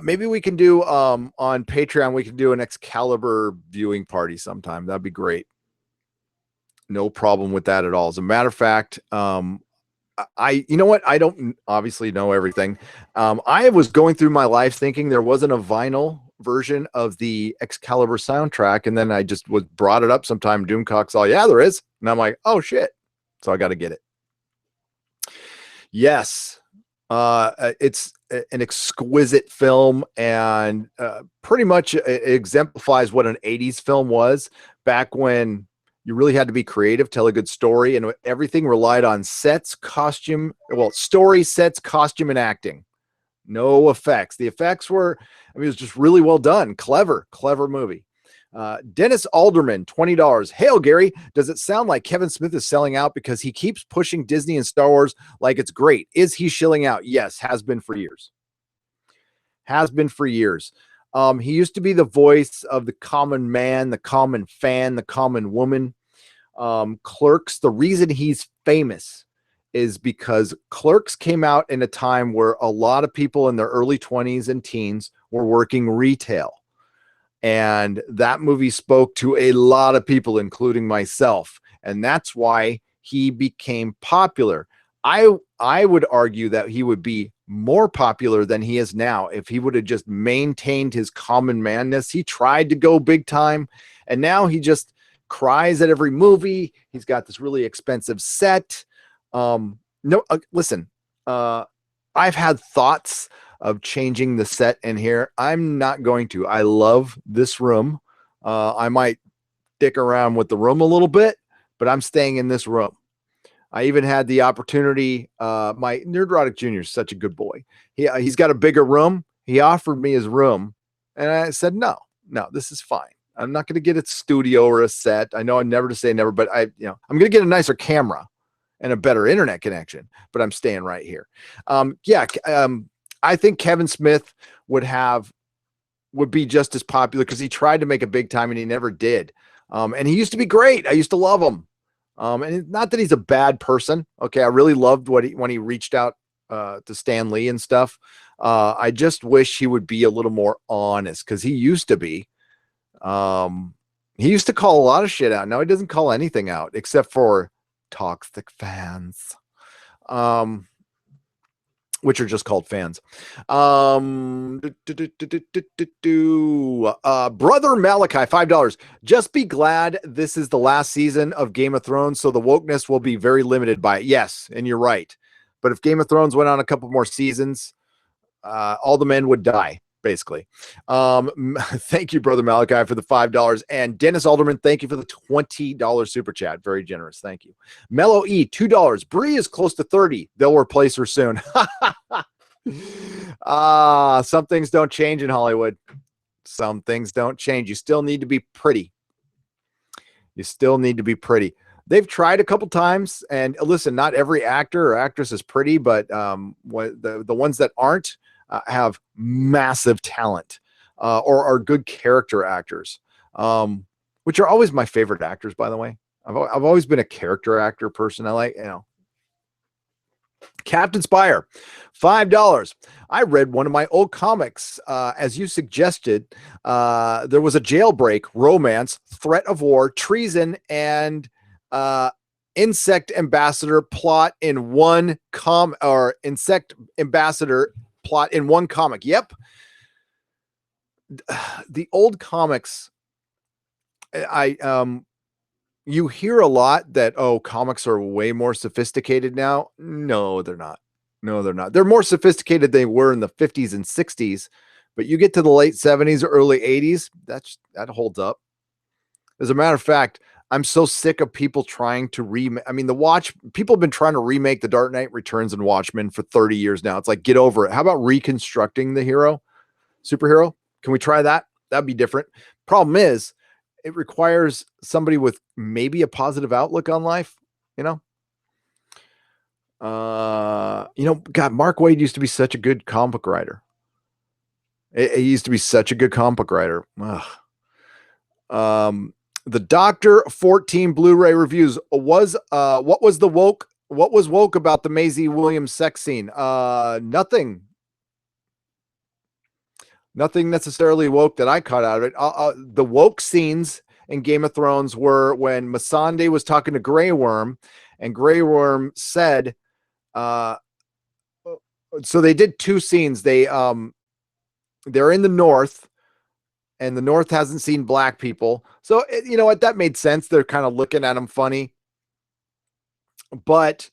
Maybe we can do on Patreon, we can do an Excalibur viewing party sometime. That'd be great. No problem with that at all. As a matter of fact, you know what? I don't obviously know everything. I was going through my life thinking there wasn't a vinyl version of the Excalibur soundtrack, and then I just brought it up sometime. Doomcock's all, yeah, there is, and I'm like, oh shit! So I got to get it. Yes, it's an exquisite film, and pretty much exemplifies what an '80s film was back when you really had to be creative, tell a good story, and everything relied on sets, story, sets, costume, and acting. No effects. The effects were, it was just really well done. Clever movie. Dennis Alderman, $20. Hail, Gary. Does it sound like Kevin Smith is selling out because he keeps pushing Disney and Star Wars like it's great? Is he shilling out? Yes, has been for years. He used to be the voice of the common man, the common fan, the common woman. Clerks, the reason he's famous is because Clerks came out in a time where a lot of people in their early 20s and teens were working retail. And that movie spoke to a lot of people, including myself. And that's why he became popular. I would argue that he would be more popular than he is now if he would have just maintained his common manness. He tried to go big time, and now he just cries at every movie. He's got this really expensive set. Listen, I've had thoughts of changing the set in here. I'm not going to. I love this room. I might dick around with the room a little bit, but I'm staying in this room. I even had the opportunity. My Nerdrotic Jr. is such a good boy. He's got a bigger room. He offered me his room, and I said, no, this is fine. I'm not going to get a studio or a set. I know I'm never to say never, but I'm going to get a nicer camera and a better internet connection, but I'm staying right here. I think Kevin Smith would be just as popular because he tried to make a big time and he never did. And he used to be great. I used to love him. And not that he's a bad person. Okay. I really loved when he reached out to Stan Lee and stuff. I just wish he would be a little more honest because he used to be. He used to call a lot of shit out. Now he doesn't call anything out except for toxic fans, which are just called fans. Brother Malachi, $5. Just be glad this is the last season of Game of Thrones, so the wokeness will be very limited by it. Yes, and you're right. But if Game of Thrones went on a couple more seasons, all the men would die, basically. Thank you, Brother Malachi, for the $5. And Dennis Alderman, thank you for the $20 super chat. Very generous. Thank you. Mellow E, $2. Brie is close to 30. They'll replace her soon. Some things don't change in Hollywood. Some things don't change. You still need to be pretty. They've tried a couple times, and listen, not every actor or actress is pretty, but the ones that aren't have massive talent or are good character actors, which are always my favorite actors, by the way. I've always been a character actor person. I like, Captain Spire, $5. I read one of my old comics. As you suggested, there was a jailbreak, romance, threat of war, treason, and insect ambassador plot in one insect ambassador plot in one comic. Yep. The old comics, you hear a lot that, comics are way more sophisticated now. No, they're not. No, they're not. They're more sophisticated than they were in the 50s and 60s, but you get to the late 70s or early 80s, that holds up. As a matter of fact, I'm so sick of people trying to people have been trying to remake The Dark Knight Returns and Watchmen for 30 years now. It's like, get over it. How about reconstructing the superhero? Can we try that? That'd be different. Problem is, it requires somebody with maybe a positive outlook on life, God, Mark Waid used to be such a good comic book writer. He used to be such a good comic book writer. The Doctor 14 Blu-ray reviews was what was woke about the Maisie Williams sex scene? Nothing necessarily woke that I caught out of it. The woke scenes in Game of Thrones were when Missandei was talking to Grey Worm, and Grey Worm said, so they did two scenes. They're in the North, and the North hasn't seen black people. So, you know what? That made sense. They're kind of looking at them funny. But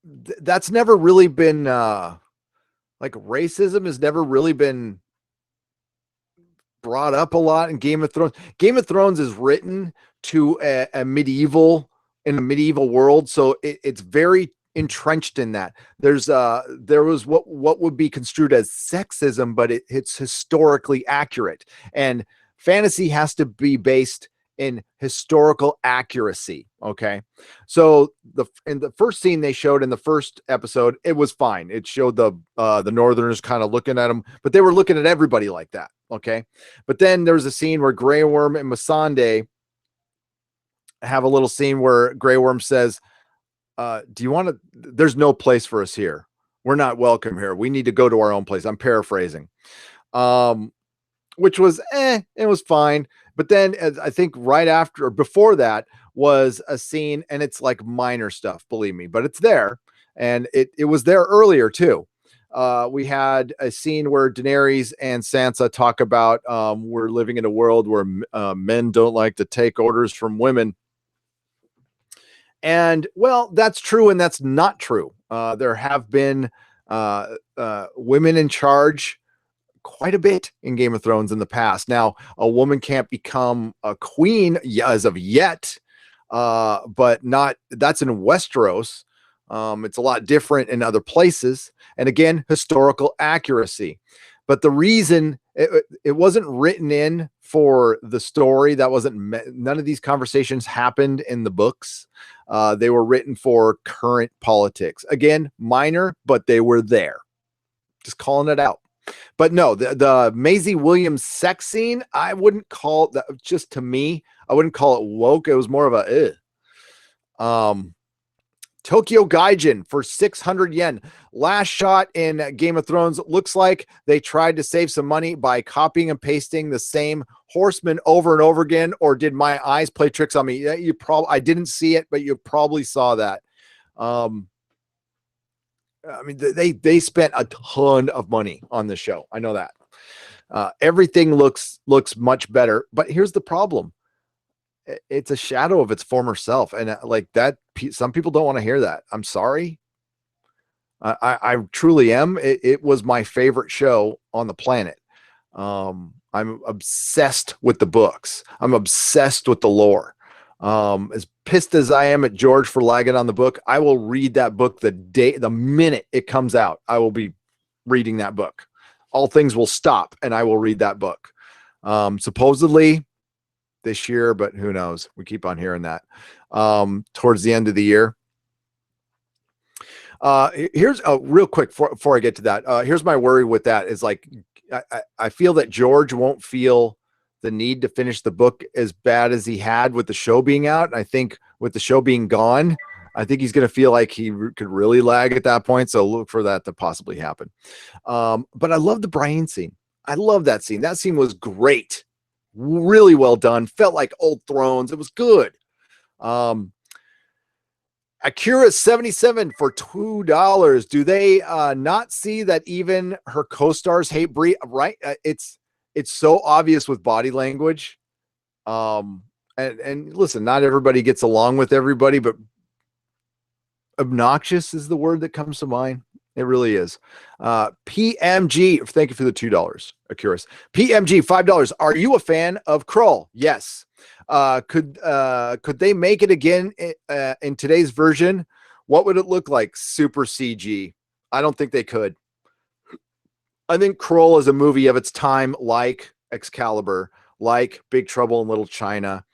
that's never really been, like, racism has never really been brought up a lot in Game of Thrones. Game of Thrones is written to a medieval world. So it's very entrenched in that. There was what would be construed as sexism, but it's historically accurate, and fantasy has to be based in historical accuracy. Okay. So in the first scene they showed in the first episode, it was fine. It showed the Northerners kind of looking at them, but they were looking at everybody like that. Okay. But then there's a scene where Grey Worm and Missandei have a little scene where Grey Worm says, do you want to, there's no place for us here. We're not welcome here. We need to go to our own place. I'm paraphrasing. Which was, it was fine. But then I think right after or before that was a scene, and it's like minor stuff, believe me, but it's there. And it was there earlier too. We had a scene where Daenerys and Sansa talk about, we're living in a world where men don't like to take orders from women. And well, that's true. And that's not true. There have been women in charge quite a bit in Game of Thrones in the past. Now, a woman can't become a queen as of yet, but that's in Westeros. It's a lot different in other places. And again, historical accuracy. But the reason it wasn't written in for the story, none of these conversations happened in the books. They were written for current politics. Again, minor, but they were there. Just calling it out. But no, the Maisie Williams sex scene, I wouldn't call that, just to me, I wouldn't call it woke. It was more of a Tokyo Gaijin for 600 yen. Last shot in Game of Thrones. Looks like they tried to save some money by copying and pasting the same horseman over and over again. Or did my eyes play tricks on me? I didn't see it, but you probably saw that. I mean, they spent a ton of money on the show. I know that. Everything looks much better, but here's the problem. It's a shadow of its former self. And like that, some people don't want to hear that. I'm sorry. I truly am. It was my favorite show on the planet. I'm obsessed with the books. I'm obsessed with the lore. As pissed as I am at George for lagging on the book, I will read that book the minute it comes out. I will be reading that book. All things will stop and I will read that book. Supposedly this year, but who knows? We keep on hearing that. Towards the end of the year. Here's real quick before I get to that. Here's my worry with that is like, I feel that George won't feel the need to finish the book as bad as he had with the show being out. And I think with the show being gone, I think he's going to feel like he could really lag at that point. So look for that to possibly happen. But I love the Brian scene. I love that scene. That scene was great. Really well done. Felt like Old Thrones. It was good. Akira 77 for $2. Do they not see that even her co-stars hate Brie? Right? It's so obvious with body language. And listen, not everybody gets along with everybody, but obnoxious is the word that comes to mind. It really is. PMG, thank you for the $2, Akira. PMG, $5. Are you a fan of Krull? Yes. Could they make it again in today's version? What would it look like? Super CG. I don't think they could. I think Krull is a movie of its time, like Excalibur, like Big Trouble in Little China.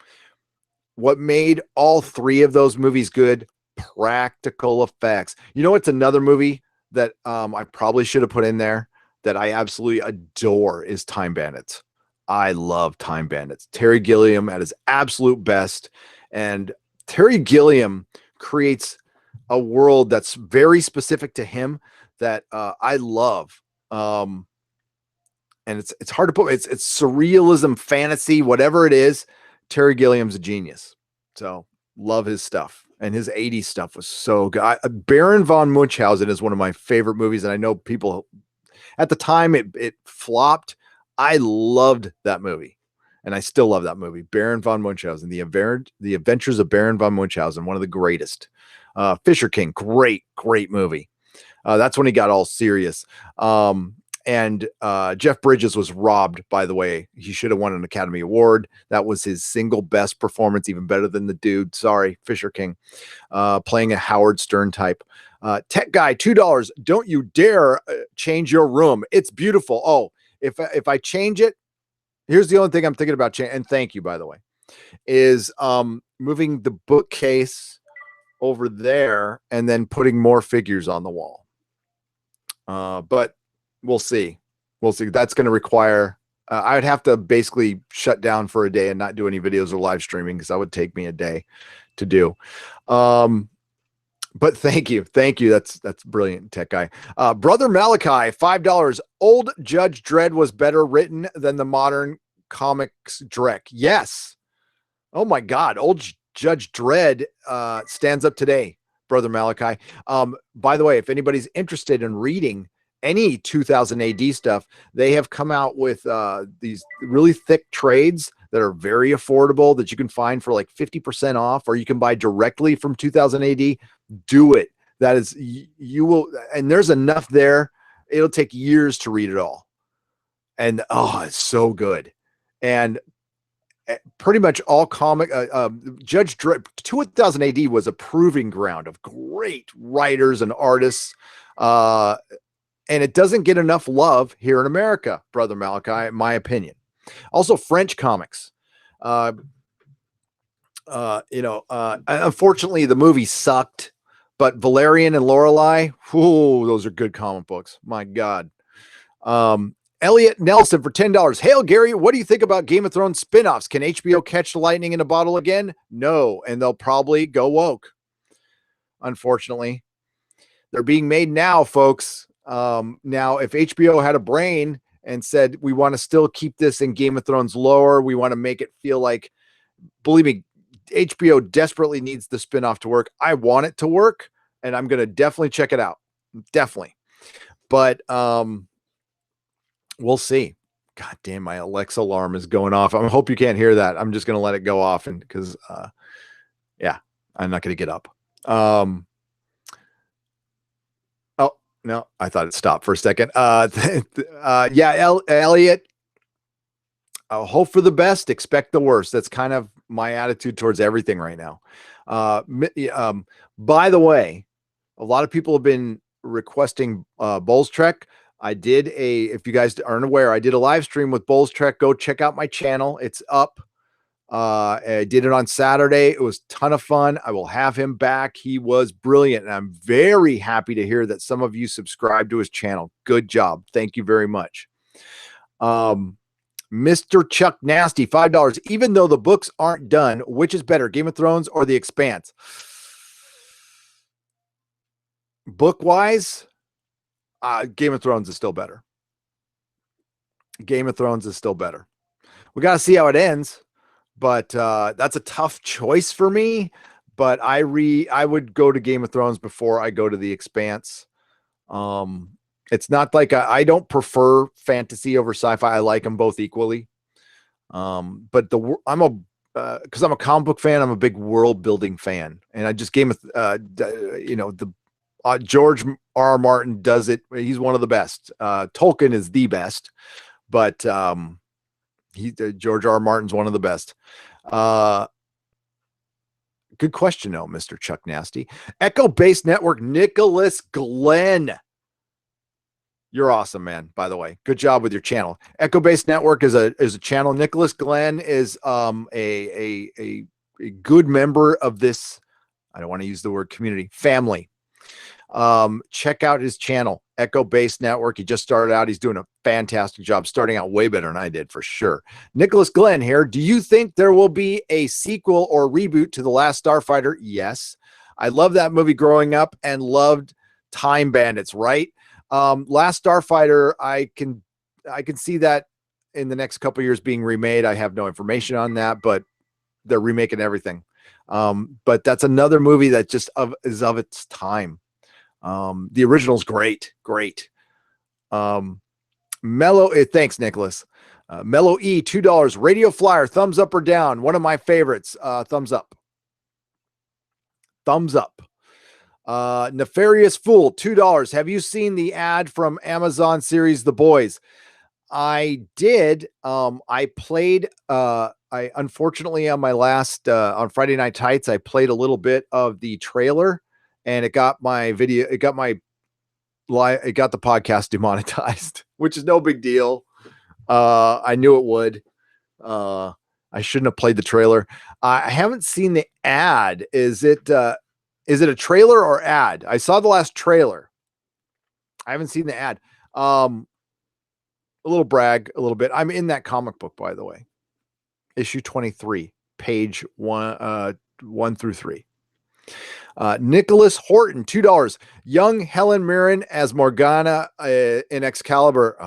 What made all three of those movies good? Practical effects. You know what's another movie that I probably should have put in there that I absolutely adore is Time Bandits. I love Time Bandits. Terry Gilliam at his absolute best. And Terry Gilliam creates a world that's very specific to him that I love. And it's hard to put. It's surrealism, fantasy, whatever it is. Terry Gilliam's a genius. So love his stuff. And his 80s stuff was so good. Baron von Munchausen is one of my favorite movies. And I know people at the time it flopped. I loved that movie. And I still love that movie. Baron von Munchausen, the Adventures of Baron von Munchausen, one of the greatest. Fisher King, great movie. That's when he got all serious. And Jeff Bridges was robbed, by the way. He should have won an Academy Award. That was his single best performance, even better than the dude. Sorry, Fisher King, playing a Howard Stern type. Tech Guy, $2. Don't you dare change your room. It's beautiful. Oh, if I change it, here's the only thing I'm thinking about changing. And thank you, by the way, is moving the bookcase over there and then putting more figures on the wall. But we'll see. That's going to require, I would have to basically shut down for a day and not do any videos or live streaming because that would take me a day to do. But thank you. That's brilliant, Tech Guy. Brother Malachi, $5. Old Judge Dredd was better written than the modern comics Drek. Yes. Oh my God. Old Judge Dredd stands up today, Brother Malachi. By the way, if anybody's interested in reading any 2000 AD stuff, they have come out with these really thick trades that are very affordable that you can find for like 50% off, or you can buy directly from 2000 AD. Do it. That is, you will, and there's enough there. It'll take years to read it all. And oh, it's so good. And pretty much all comic, Judge Dredd, 2000 AD was a proving ground of great writers and artists. And it doesn't get enough love here in America, Brother Malachi, in my opinion. Also, French comics. Unfortunately, the movie sucked, but Valerian and Lorelei, whoo, those are good comic books. My God. Elliot Nelson for $10. Hail, Gary, what do you think about Game of Thrones spinoffs? Can HBO catch the lightning in a bottle again? No, and they'll probably go woke. Unfortunately, they're being made now, folks. Now, if HBO had a brain and said, we want to still keep this in Game of Thrones lore, we want to make it feel like, believe me, HBO desperately needs the spinoff to work. I want it to work, and I'm going to definitely check it out. Definitely. But we'll see. God damn, my Alexa alarm is going off. I hope you can't hear that. I'm just going to let it go off, and because I'm not going to get up. No, I thought it stopped for a second. Elliot, hope for the best, expect the worst. That's kind of my attitude towards everything right now. By the way, a lot of people have been requesting Bulls Trek. If you guys aren't aware, I did a live stream with Bulls Trek. Go check out my channel. It's up. I did it on Saturday. It was a ton of fun. I will have him back. He was brilliant. And I'm very happy to hear that some of you subscribe to his channel. Good job. Thank you very much. Mr. Chuck Nasty, $5. Even though the books aren't done, which is better, Game of Thrones or The Expanse? Book-wise, Game of Thrones is still better. Game of Thrones is still better. We got to see how it ends, but that's a tough choice for me. But I would go to Game of Thrones before I go to The Expanse. It's not like I don't prefer fantasy over sci-fi. I like them both equally. But because I'm a comic book fan, I'm a big world building fan, and I just George R. Martin does it. He's one of the best. Tolkien is the best, but George R. Martin's one of the best. Good question, though, Mr. Chuck Nasty. Echo Base Network, Nicholas Glenn. You're awesome, man. By the way, good job with your channel. Echo Base Network is a channel. Nicholas Glenn is a good member of this. I don't want to use the word community family. Check out his channel, Echo Base Network. He just started out. He's doing a fantastic job, starting out way better than I did, for sure. Nicholas Glenn here. Do you think there will be a sequel or reboot to The Last Starfighter? Yes. I love that movie growing up and loved Time Bandits, right? Last Starfighter, I can see that in the next couple of years being remade. I have no information on that, but they're remaking everything. But that's another movie that just is of its time. The original's great. Mellow, thanks, Nicholas. Mellow E, $2. Radio Flyer, thumbs up or down? One of my favorites. Thumbs up. Thumbs up. Nefarious Fool, $2. Have you seen the ad from Amazon series The Boys? I did. I played, unfortunately on my last, on Friday Night Tights, I played a little bit of the trailer, and it got my video, it got the podcast demonetized, which is no big deal. I knew it would. I shouldn't have played the trailer. I haven't seen the ad. Is it a trailer or ad? I saw the last trailer. I haven't seen the ad. A little brag, a little bit. I'm in that comic book, by the way. Issue 23, page 1 through 3. Nicholas Horton, $2. Young Helen Mirren as Morgana in Excalibur.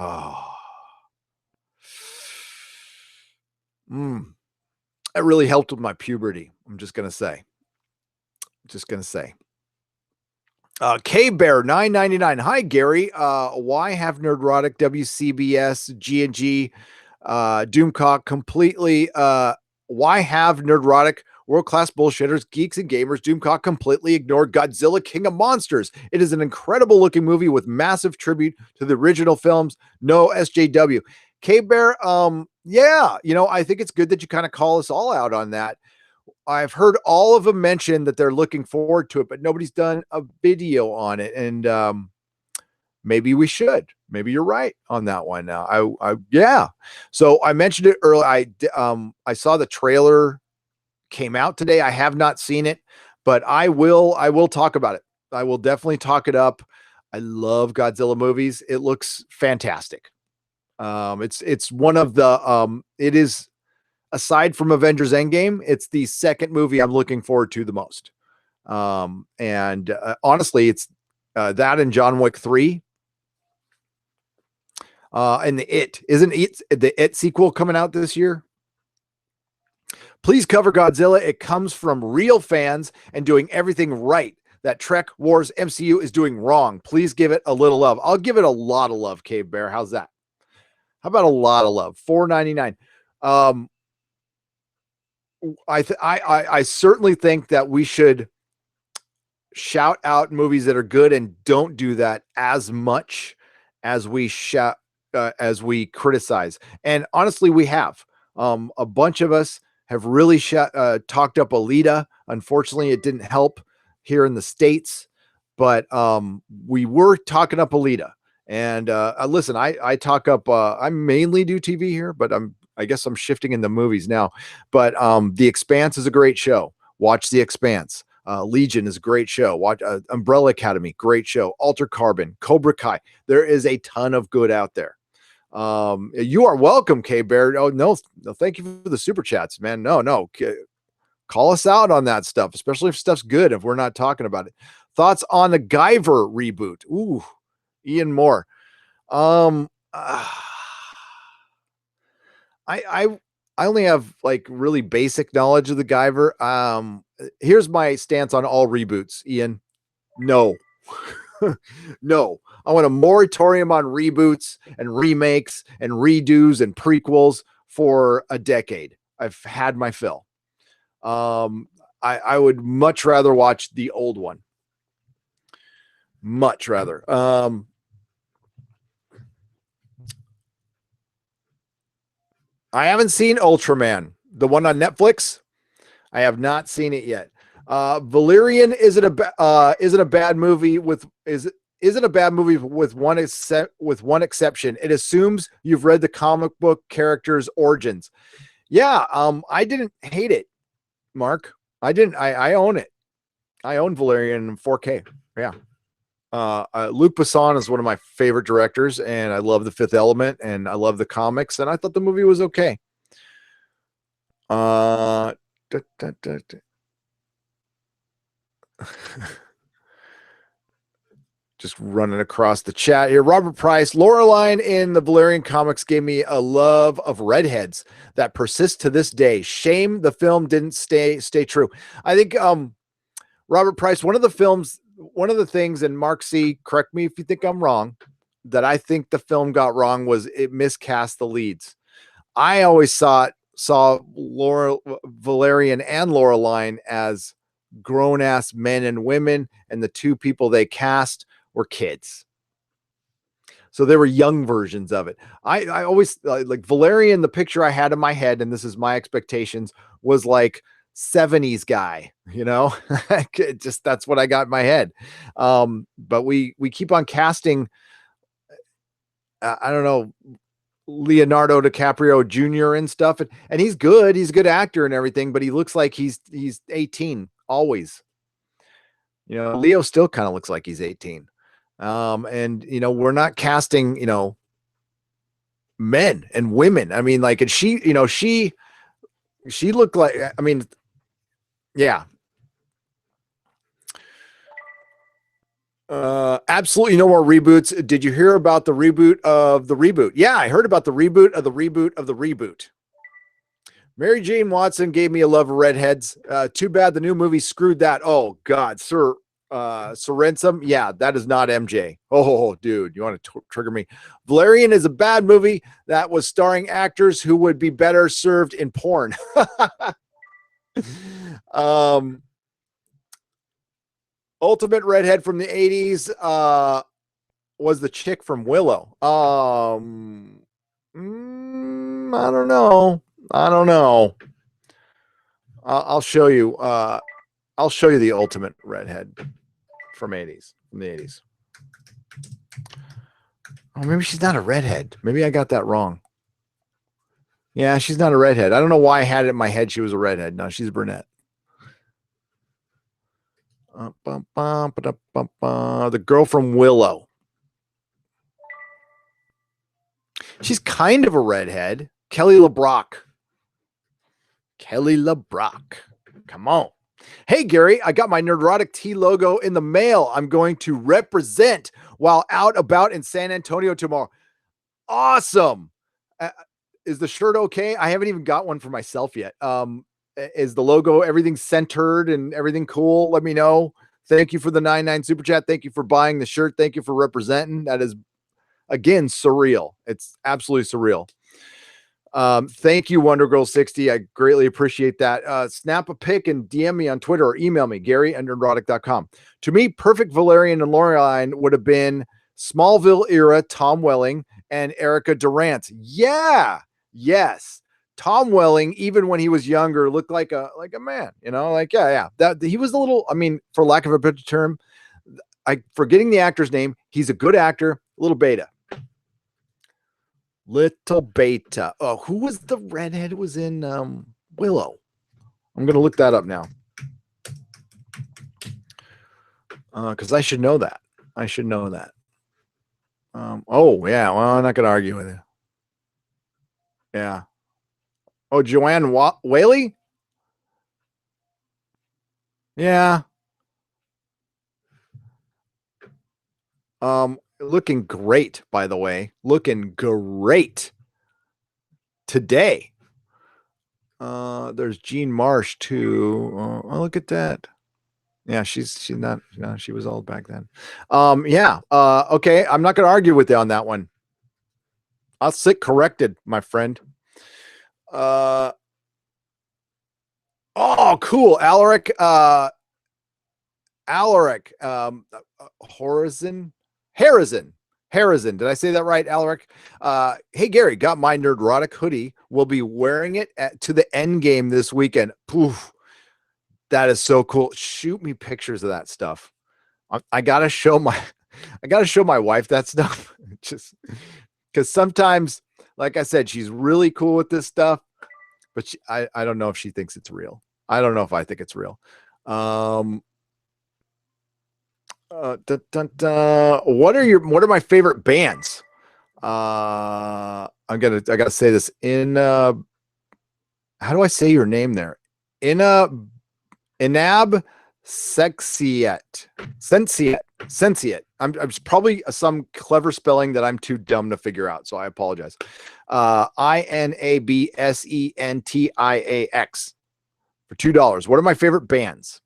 That really helped with my puberty. I'm just gonna say. K-Bear, $9.99. Hi, Gary. Why have Nerdrotic, WCBS, G&G, Doomcock completely... why have Nerdrotic, world-class bullshitters, geeks, and gamers, Doomcock completely ignored Godzilla, King of Monsters? It is an incredible-looking movie with massive tribute to the original films. No SJW. K-Bear, yeah, I think it's good that you kind of call us all out on that. I've heard all of them mention that they're looking forward to it, but nobody's done a video on it. And maybe we should. Maybe you're right on that one. Now, yeah. So I mentioned it earlier. I saw the trailer came out today. I have not seen it, but I will talk about it. I will definitely talk it up. I love Godzilla movies. It looks fantastic. It's one of the it is, aside from Avengers Endgame, it's the second movie I'm looking forward to the most. And honestly, it's that and John Wick 3. And isn't the It sequel coming out this year? Please cover Godzilla. It comes from real fans and doing everything right that Trek Wars MCU is doing wrong. Please give it a little love. I'll give it a lot of love, Cave Bear. How's that? How about a lot of love? $4.99. I certainly think that we should shout out movies that are good and don't do that as much as we as we criticize. And honestly, we have. A bunch of us have really talked up Alita. Unfortunately, it didn't help here in the States, but we were talking up Alita. And listen, I talk up, I mainly do TV here, but I guess I'm shifting into movies now. But The Expanse is a great show. Watch The Expanse. Legion is a great show. Watch Umbrella Academy, great show. Alter Carbon, Cobra Kai. There is a ton of good out there. You are welcome, K Bear. Oh no, thank you for the super chats, man. No, call us out on that stuff, especially if stuff's good. If we're not talking about it, thoughts on the Guyver reboot? Ooh, Ian Moore. I only have like really basic knowledge of the Guyver. Here's my stance on all reboots, Ian. No. No. I want a moratorium on reboots and remakes and redos and prequels for a decade. I've had my fill. I would much rather watch the old one. Much rather. I haven't seen Ultraman, the one on Netflix. I have not seen it yet. Valerian isn't a bad movie isn't a bad movie with one exception. It assumes you've read the comic book character's origins. Yeah, I didn't hate it, Mark. I didn't. I own it. I own Valerian in 4K. Yeah. Luc Besson is one of my favorite directors, and I love The Fifth Element, and I love the comics, and I thought the movie was okay. Just running across the chat here. Robert Price, Laureline in the Valerian comics gave me a love of redheads that persists to this day. Shame the film didn't stay true. I think Robert Price, one of the things, and Mark C, correct me if you think I'm wrong, that I think the film got wrong was it miscast the leads. I always saw Valerian and Laureline as grown-ass men and women, and the two people they cast were kids. So they were young versions of it. I always like Valerian, the picture I had in my head, and this is my expectations, was like 70s guy, you know. Just that's what I got in my head. But we keep on casting I don't know, Leonardo DiCaprio Jr. and stuff, and he's good, he's a good actor and everything, but he looks like he's 18 always. You know, Leo still kind of looks like he's 18. And you know, we're not casting, you know, men and women. I mean, like, and she, you know, she looked like, I mean, yeah. Absolutely no more reboots. Did you hear about the reboot of the reboot? Yeah, I heard about the reboot of the reboot of the reboot. Mary Jane Watson gave me a love of redheads. Too bad the new movie screwed that. Oh God, Sir Ransom. Yeah, that is not MJ. Oh, dude, you want to trigger me? Valerian is a bad movie that was starring actors who would be better served in porn. Ultimate redhead from the 80s was the chick from Willow. I don't know. I'll show you. I'll show you the ultimate redhead from the 80s. Oh, maybe she's not a redhead. Maybe I got that wrong. Yeah, she's not a redhead. I don't know why I had it in my head she was a redhead. No, she's a brunette. The girl from Willow. She's kind of a redhead. Kelly LeBrock. Come on. Hey, Gary, I got my Nerdrotic T logo in the mail. I'm going to represent while out about in San Antonio tomorrow. Awesome. Is the shirt okay? I haven't even got one for myself yet. Is the logo, everything centered and everything cool? Let me know. Thank you for the 99 super chat. Thank you for buying the shirt. Thank you for representing. That is, again, surreal. It's absolutely surreal. Thank you, Wonder Girl 60. I greatly appreciate that. Snap a pic and DM me on Twitter or email me, Gary@nerdrotic.com. To me, perfect Valerian and Laureline would have been Smallville era Tom Welling and Erica Durant. Yeah. Yes. Tom Welling, even when he was younger, looked like a man, you know, like, yeah. That he was a little, I mean, for lack of a better term, forgetting the actor's name. He's a good actor, a little beta. Oh, who was the redhead who was in Willow? I'm going to look that up now. Because I should know that. Oh, yeah. Well, I'm not going to argue with you. Yeah. Oh, Joanne Whaley? Yeah. Looking great, by the way. Looking great today. There's Jean Marsh too. Oh, look at that. Yeah, she's not, no, she was old back then. Yeah. Okay. I'm not gonna argue with you on that one. I'll sit corrected, my friend. Oh, cool. Alaric, Harrison. Did I say that right, Alaric? Hey, Gary, got my Nerdrotic hoodie. We'll be wearing it to the Endgame this weekend. Poof. That is so cool. Shoot me pictures of that stuff. I gotta show my wife that stuff. Just because sometimes, like I said, she's really cool with this stuff, but I don't know if she thinks it's real. I don't know if I think it's real. What are my favorite bands? I gotta say this in how do I say your name there? Inab Sensiet. I'm probably some clever spelling that I'm too dumb to figure out, so I apologize. INABSENTIAX for $2. What are my favorite bands?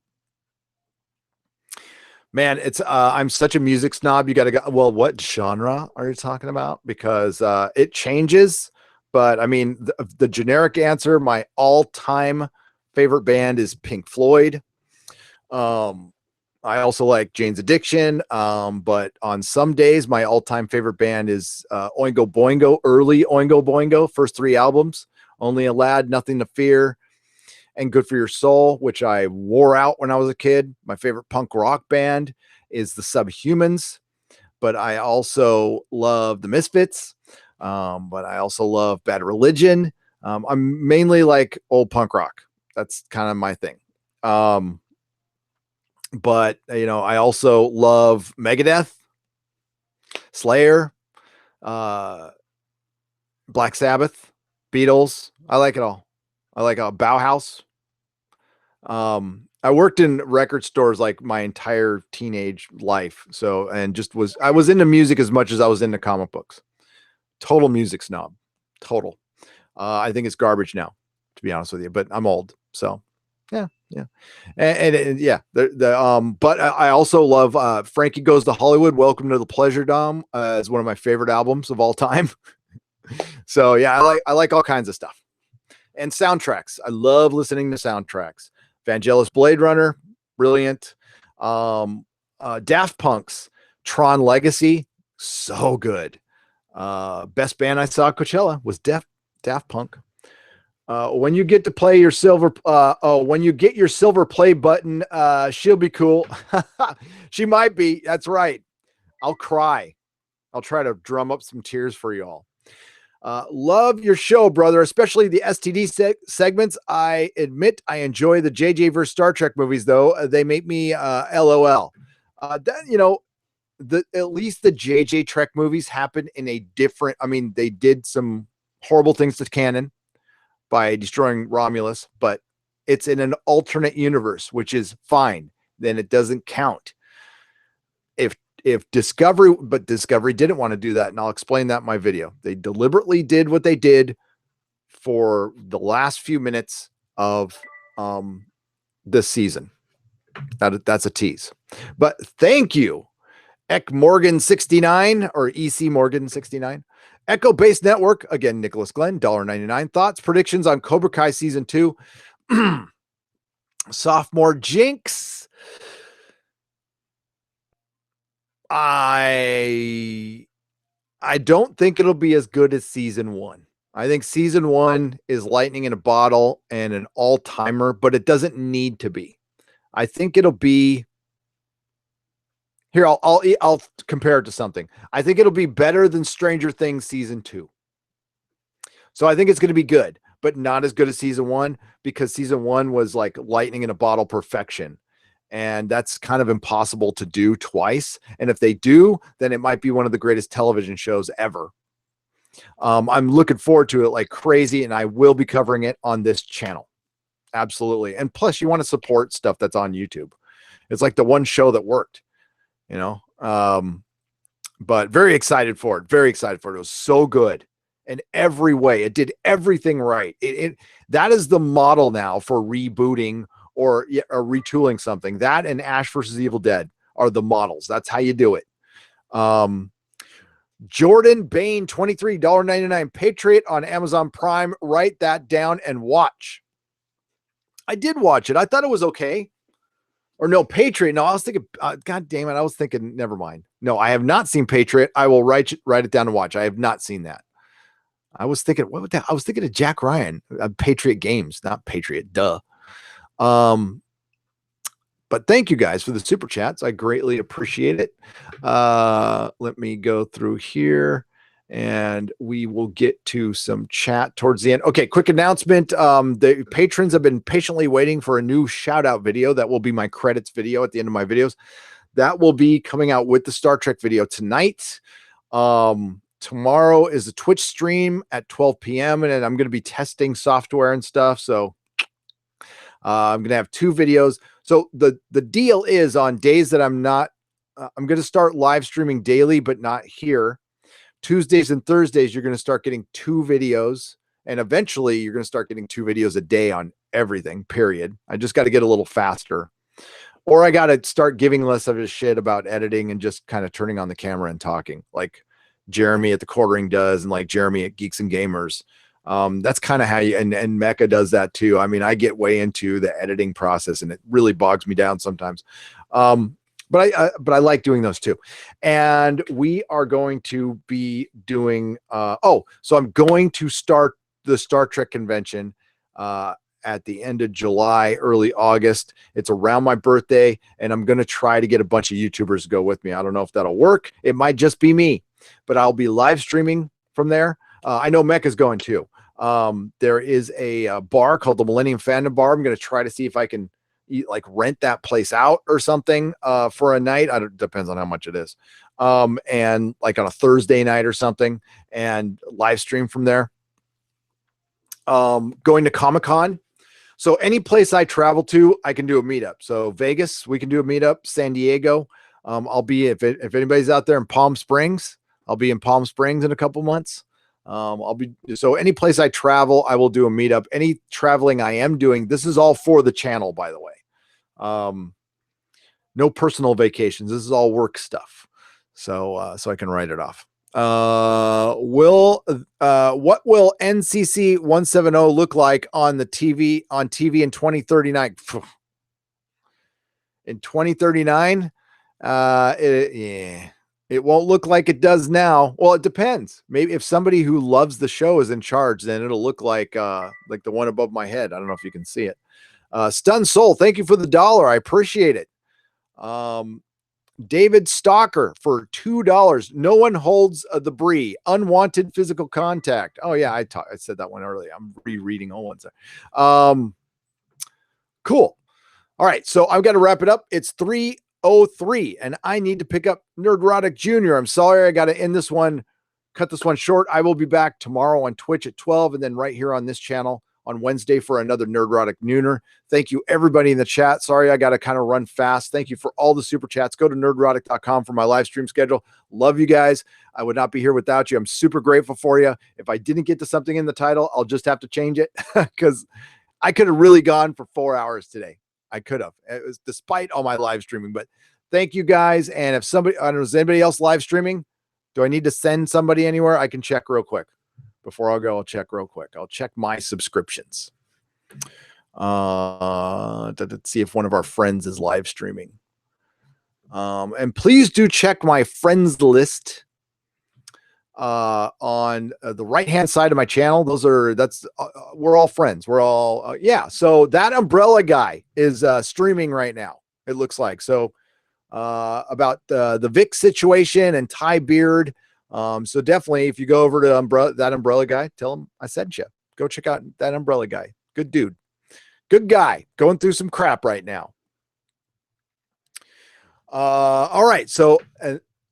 Man, it's I'm such a music snob. You got to go. Well, what genre are you talking about? Because it changes. But I mean, the generic answer, my all-time favorite band is Pink Floyd. I also like Jane's Addiction. But on some days, my all-time favorite band is Oingo Boingo, early Oingo Boingo, first 3 albums. Only a Lad, Nothing to Fear, and Good for Your Soul, which I wore out when I was a kid. My favorite punk rock band is the Subhumans, but I also love the Misfits. But I also love Bad Religion. I'm mainly like old punk rock. That's kind of my thing. But you know, I also love Megadeth, Slayer, Black Sabbath, Beatles. I like it all. I like Bauhaus. I worked in record stores like my entire teenage life. So, and I was into music as much as I was into comic books. Total music snob. Total. I think it's garbage now, to be honest with you, but I'm old. So yeah. And yeah, but I also love Frankie Goes to Hollywood. Welcome to the Pleasure Dome. Is one of my favorite albums of all time. So yeah, I like all kinds of stuff. And soundtracks. I love listening to soundtracks. Vangelis Blade Runner, brilliant. Daft Punk's Tron Legacy, so good. Best band I saw at Coachella was Daft Punk. When you get to play your silver, when you get your silver play button, she'll be cool. She might be. That's right. I'll cry. I'll try to drum up some tears for you all. Love your show, brother, especially the STD segments. I admit I enjoy the JJ versus Star Trek movies, though. They make me LOL. You know, at least the JJ Trek movies happen in a different. I mean, they did some horrible things to canon by destroying Romulus, but it's in an alternate universe, which is fine. Then it doesn't count. If Discovery didn't want to do that, and I'll explain that in my video. They deliberately did what they did for the last few minutes of this season. That's a tease. But thank you, Eck Morgan 69 or EC Morgan 69. Echo Base Network, again, Nicholas Glenn, $1.99. Thoughts, predictions on Cobra Kai season 2. Sophomore Jinx. I don't think it'll be as good as season 1. I think season 1 is lightning in a bottle and an all-timer, but it doesn't need to be. I think it'll be here. I'll compare it to something. I think it'll be better than Stranger Things season 2. So I think it's going to be good, but not as good as season 1 because season 1 was like lightning in a bottle perfection. And that's kind of impossible to do twice. And if they do, then it might be one of the greatest television shows ever. I'm looking forward to it like crazy, and I will be covering it on this channel. Absolutely. And plus, you want to support stuff that's on YouTube. It's like the one show that worked, you know. But very excited for it. Very excited for it. It was so good in every way. It did everything right. That is the model now for rebooting or retooling something. That and Ash versus Evil Dead are the models. That's how you do it. Jordan Bain, $23.99 Patriot on Amazon Prime. Write that down and watch. I did watch it. I thought it was okay. Or no, Patriot. No, I was thinking, God damn it. I was thinking, never mind. No, I have not seen Patriot. I will write it down and watch. I have not seen that. I was thinking, what was that? I was thinking of Jack Ryan, Patriot Games, not Patriot. Duh. But thank you guys for the super chats. I greatly appreciate it. Let me go through here and we will get to some chat towards the end. Okay, quick announcement. The patrons have been patiently waiting for a new shout out video. That will be my credits video at the end of my videos. That will be coming out with the Star Trek video tonight. Tomorrow is a Twitch stream at 12 p.m. and I'm going to be testing software and stuff. So I'm going to have 2 videos. So the deal is on days that I'm not, I'm going to start live streaming daily, but not here. Tuesdays and Thursdays, you're going to start getting 2 videos. And eventually you're going to start getting 2 videos a day on everything, period. I just got to get a little faster. Or I got to start giving less of a shit about editing and just kind of turning on the camera and talking like Jeremy at the Quartering does and like Jeremy at Geeks and Gamers. That's kind of how you, and Mecca does that too. I mean, I get way into the editing process and it really bogs me down sometimes. But I like doing those too. And we are going to be doing, so I'm going to start the Star Trek convention, at the end of July, early August. It's around my birthday and I'm going to try to get a bunch of YouTubers to go with me. I don't know if that'll work. It might just be me, but I'll be live streaming from there. I know Mecca's going too. There is a bar called the Millennium Fandom Bar. I'm going to try to see if I can rent that place out or something for a night. Depends on how much it is. And like on a Thursday night or something and live stream from there. Going to Comic-Con. So any place I travel to, I can do a meetup. So Vegas, we can do a meetup. San Diego. I'll be, if anybody's out there in Palm Springs, I'll be in Palm Springs in a couple months. So any place I travel, I will do a meetup. Any traveling I am doing, this is all for the channel, by the way. No personal vacations. This is all work stuff. So I can write it off. What will NCC 170 look like on TV in 2039? In 2039, it won't look like it does now. Well, it depends. Maybe if somebody who loves the show is in charge, then it'll look like the one above my head. I don't know if you can see it. Stun Soul, thank you for the $1. I appreciate it. David Stalker for $2. No one holds the Brie. Unwanted physical contact. Oh yeah, I said that one earlier. I'm rereading old ones. Cool. All right, so I've got to wrap it up. It's 3:03, and I need to pick up Nerdrotic Jr. I'm sorry, I got to end this one, cut this one short. I will be back tomorrow on Twitch at 12, and then right here on this channel on Wednesday for another Nerdrotic Nooner. Thank you, everybody in the chat. Sorry, I got to kind of run fast. Thank you for all the super chats. Go to nerdrotic.com for my live stream schedule. Love you guys. I would not be here without you. I'm super grateful for you. If I didn't get to something in the title, I'll just have to change it because I could have really gone for 4 hours today. I could have. It was despite all my live streaming, but thank you guys. And if somebody, I don't know, is anybody else live streaming? Do I need to send somebody anywhere? I can check real quick. Before I go, I'll check real quick. I'll check my subscriptions. To see if one of our friends is live streaming. And please do check my friends list on the right-hand side of my channel. We're all friends. We're all, yeah. So that umbrella guy is streaming right now. It looks like. So about the Vic situation and Ty Beard. So definitely, if you go over to that umbrella guy, tell him I sent you. Go check out that umbrella guy. Good dude. Good guy. Going through some crap right now. All right. So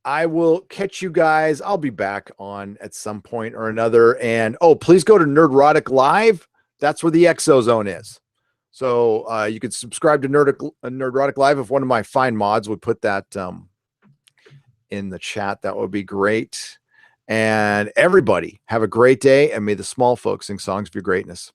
I will catch you guys. I'll be back on at some point or another. And please go to Nerdrotic Live. That's where the Exozone is. So you can subscribe to Nerdrotic Live. If one of my fine mods would put that in the chat, that would be great. And everybody have a great day, and may the small folks sing songs of your greatness.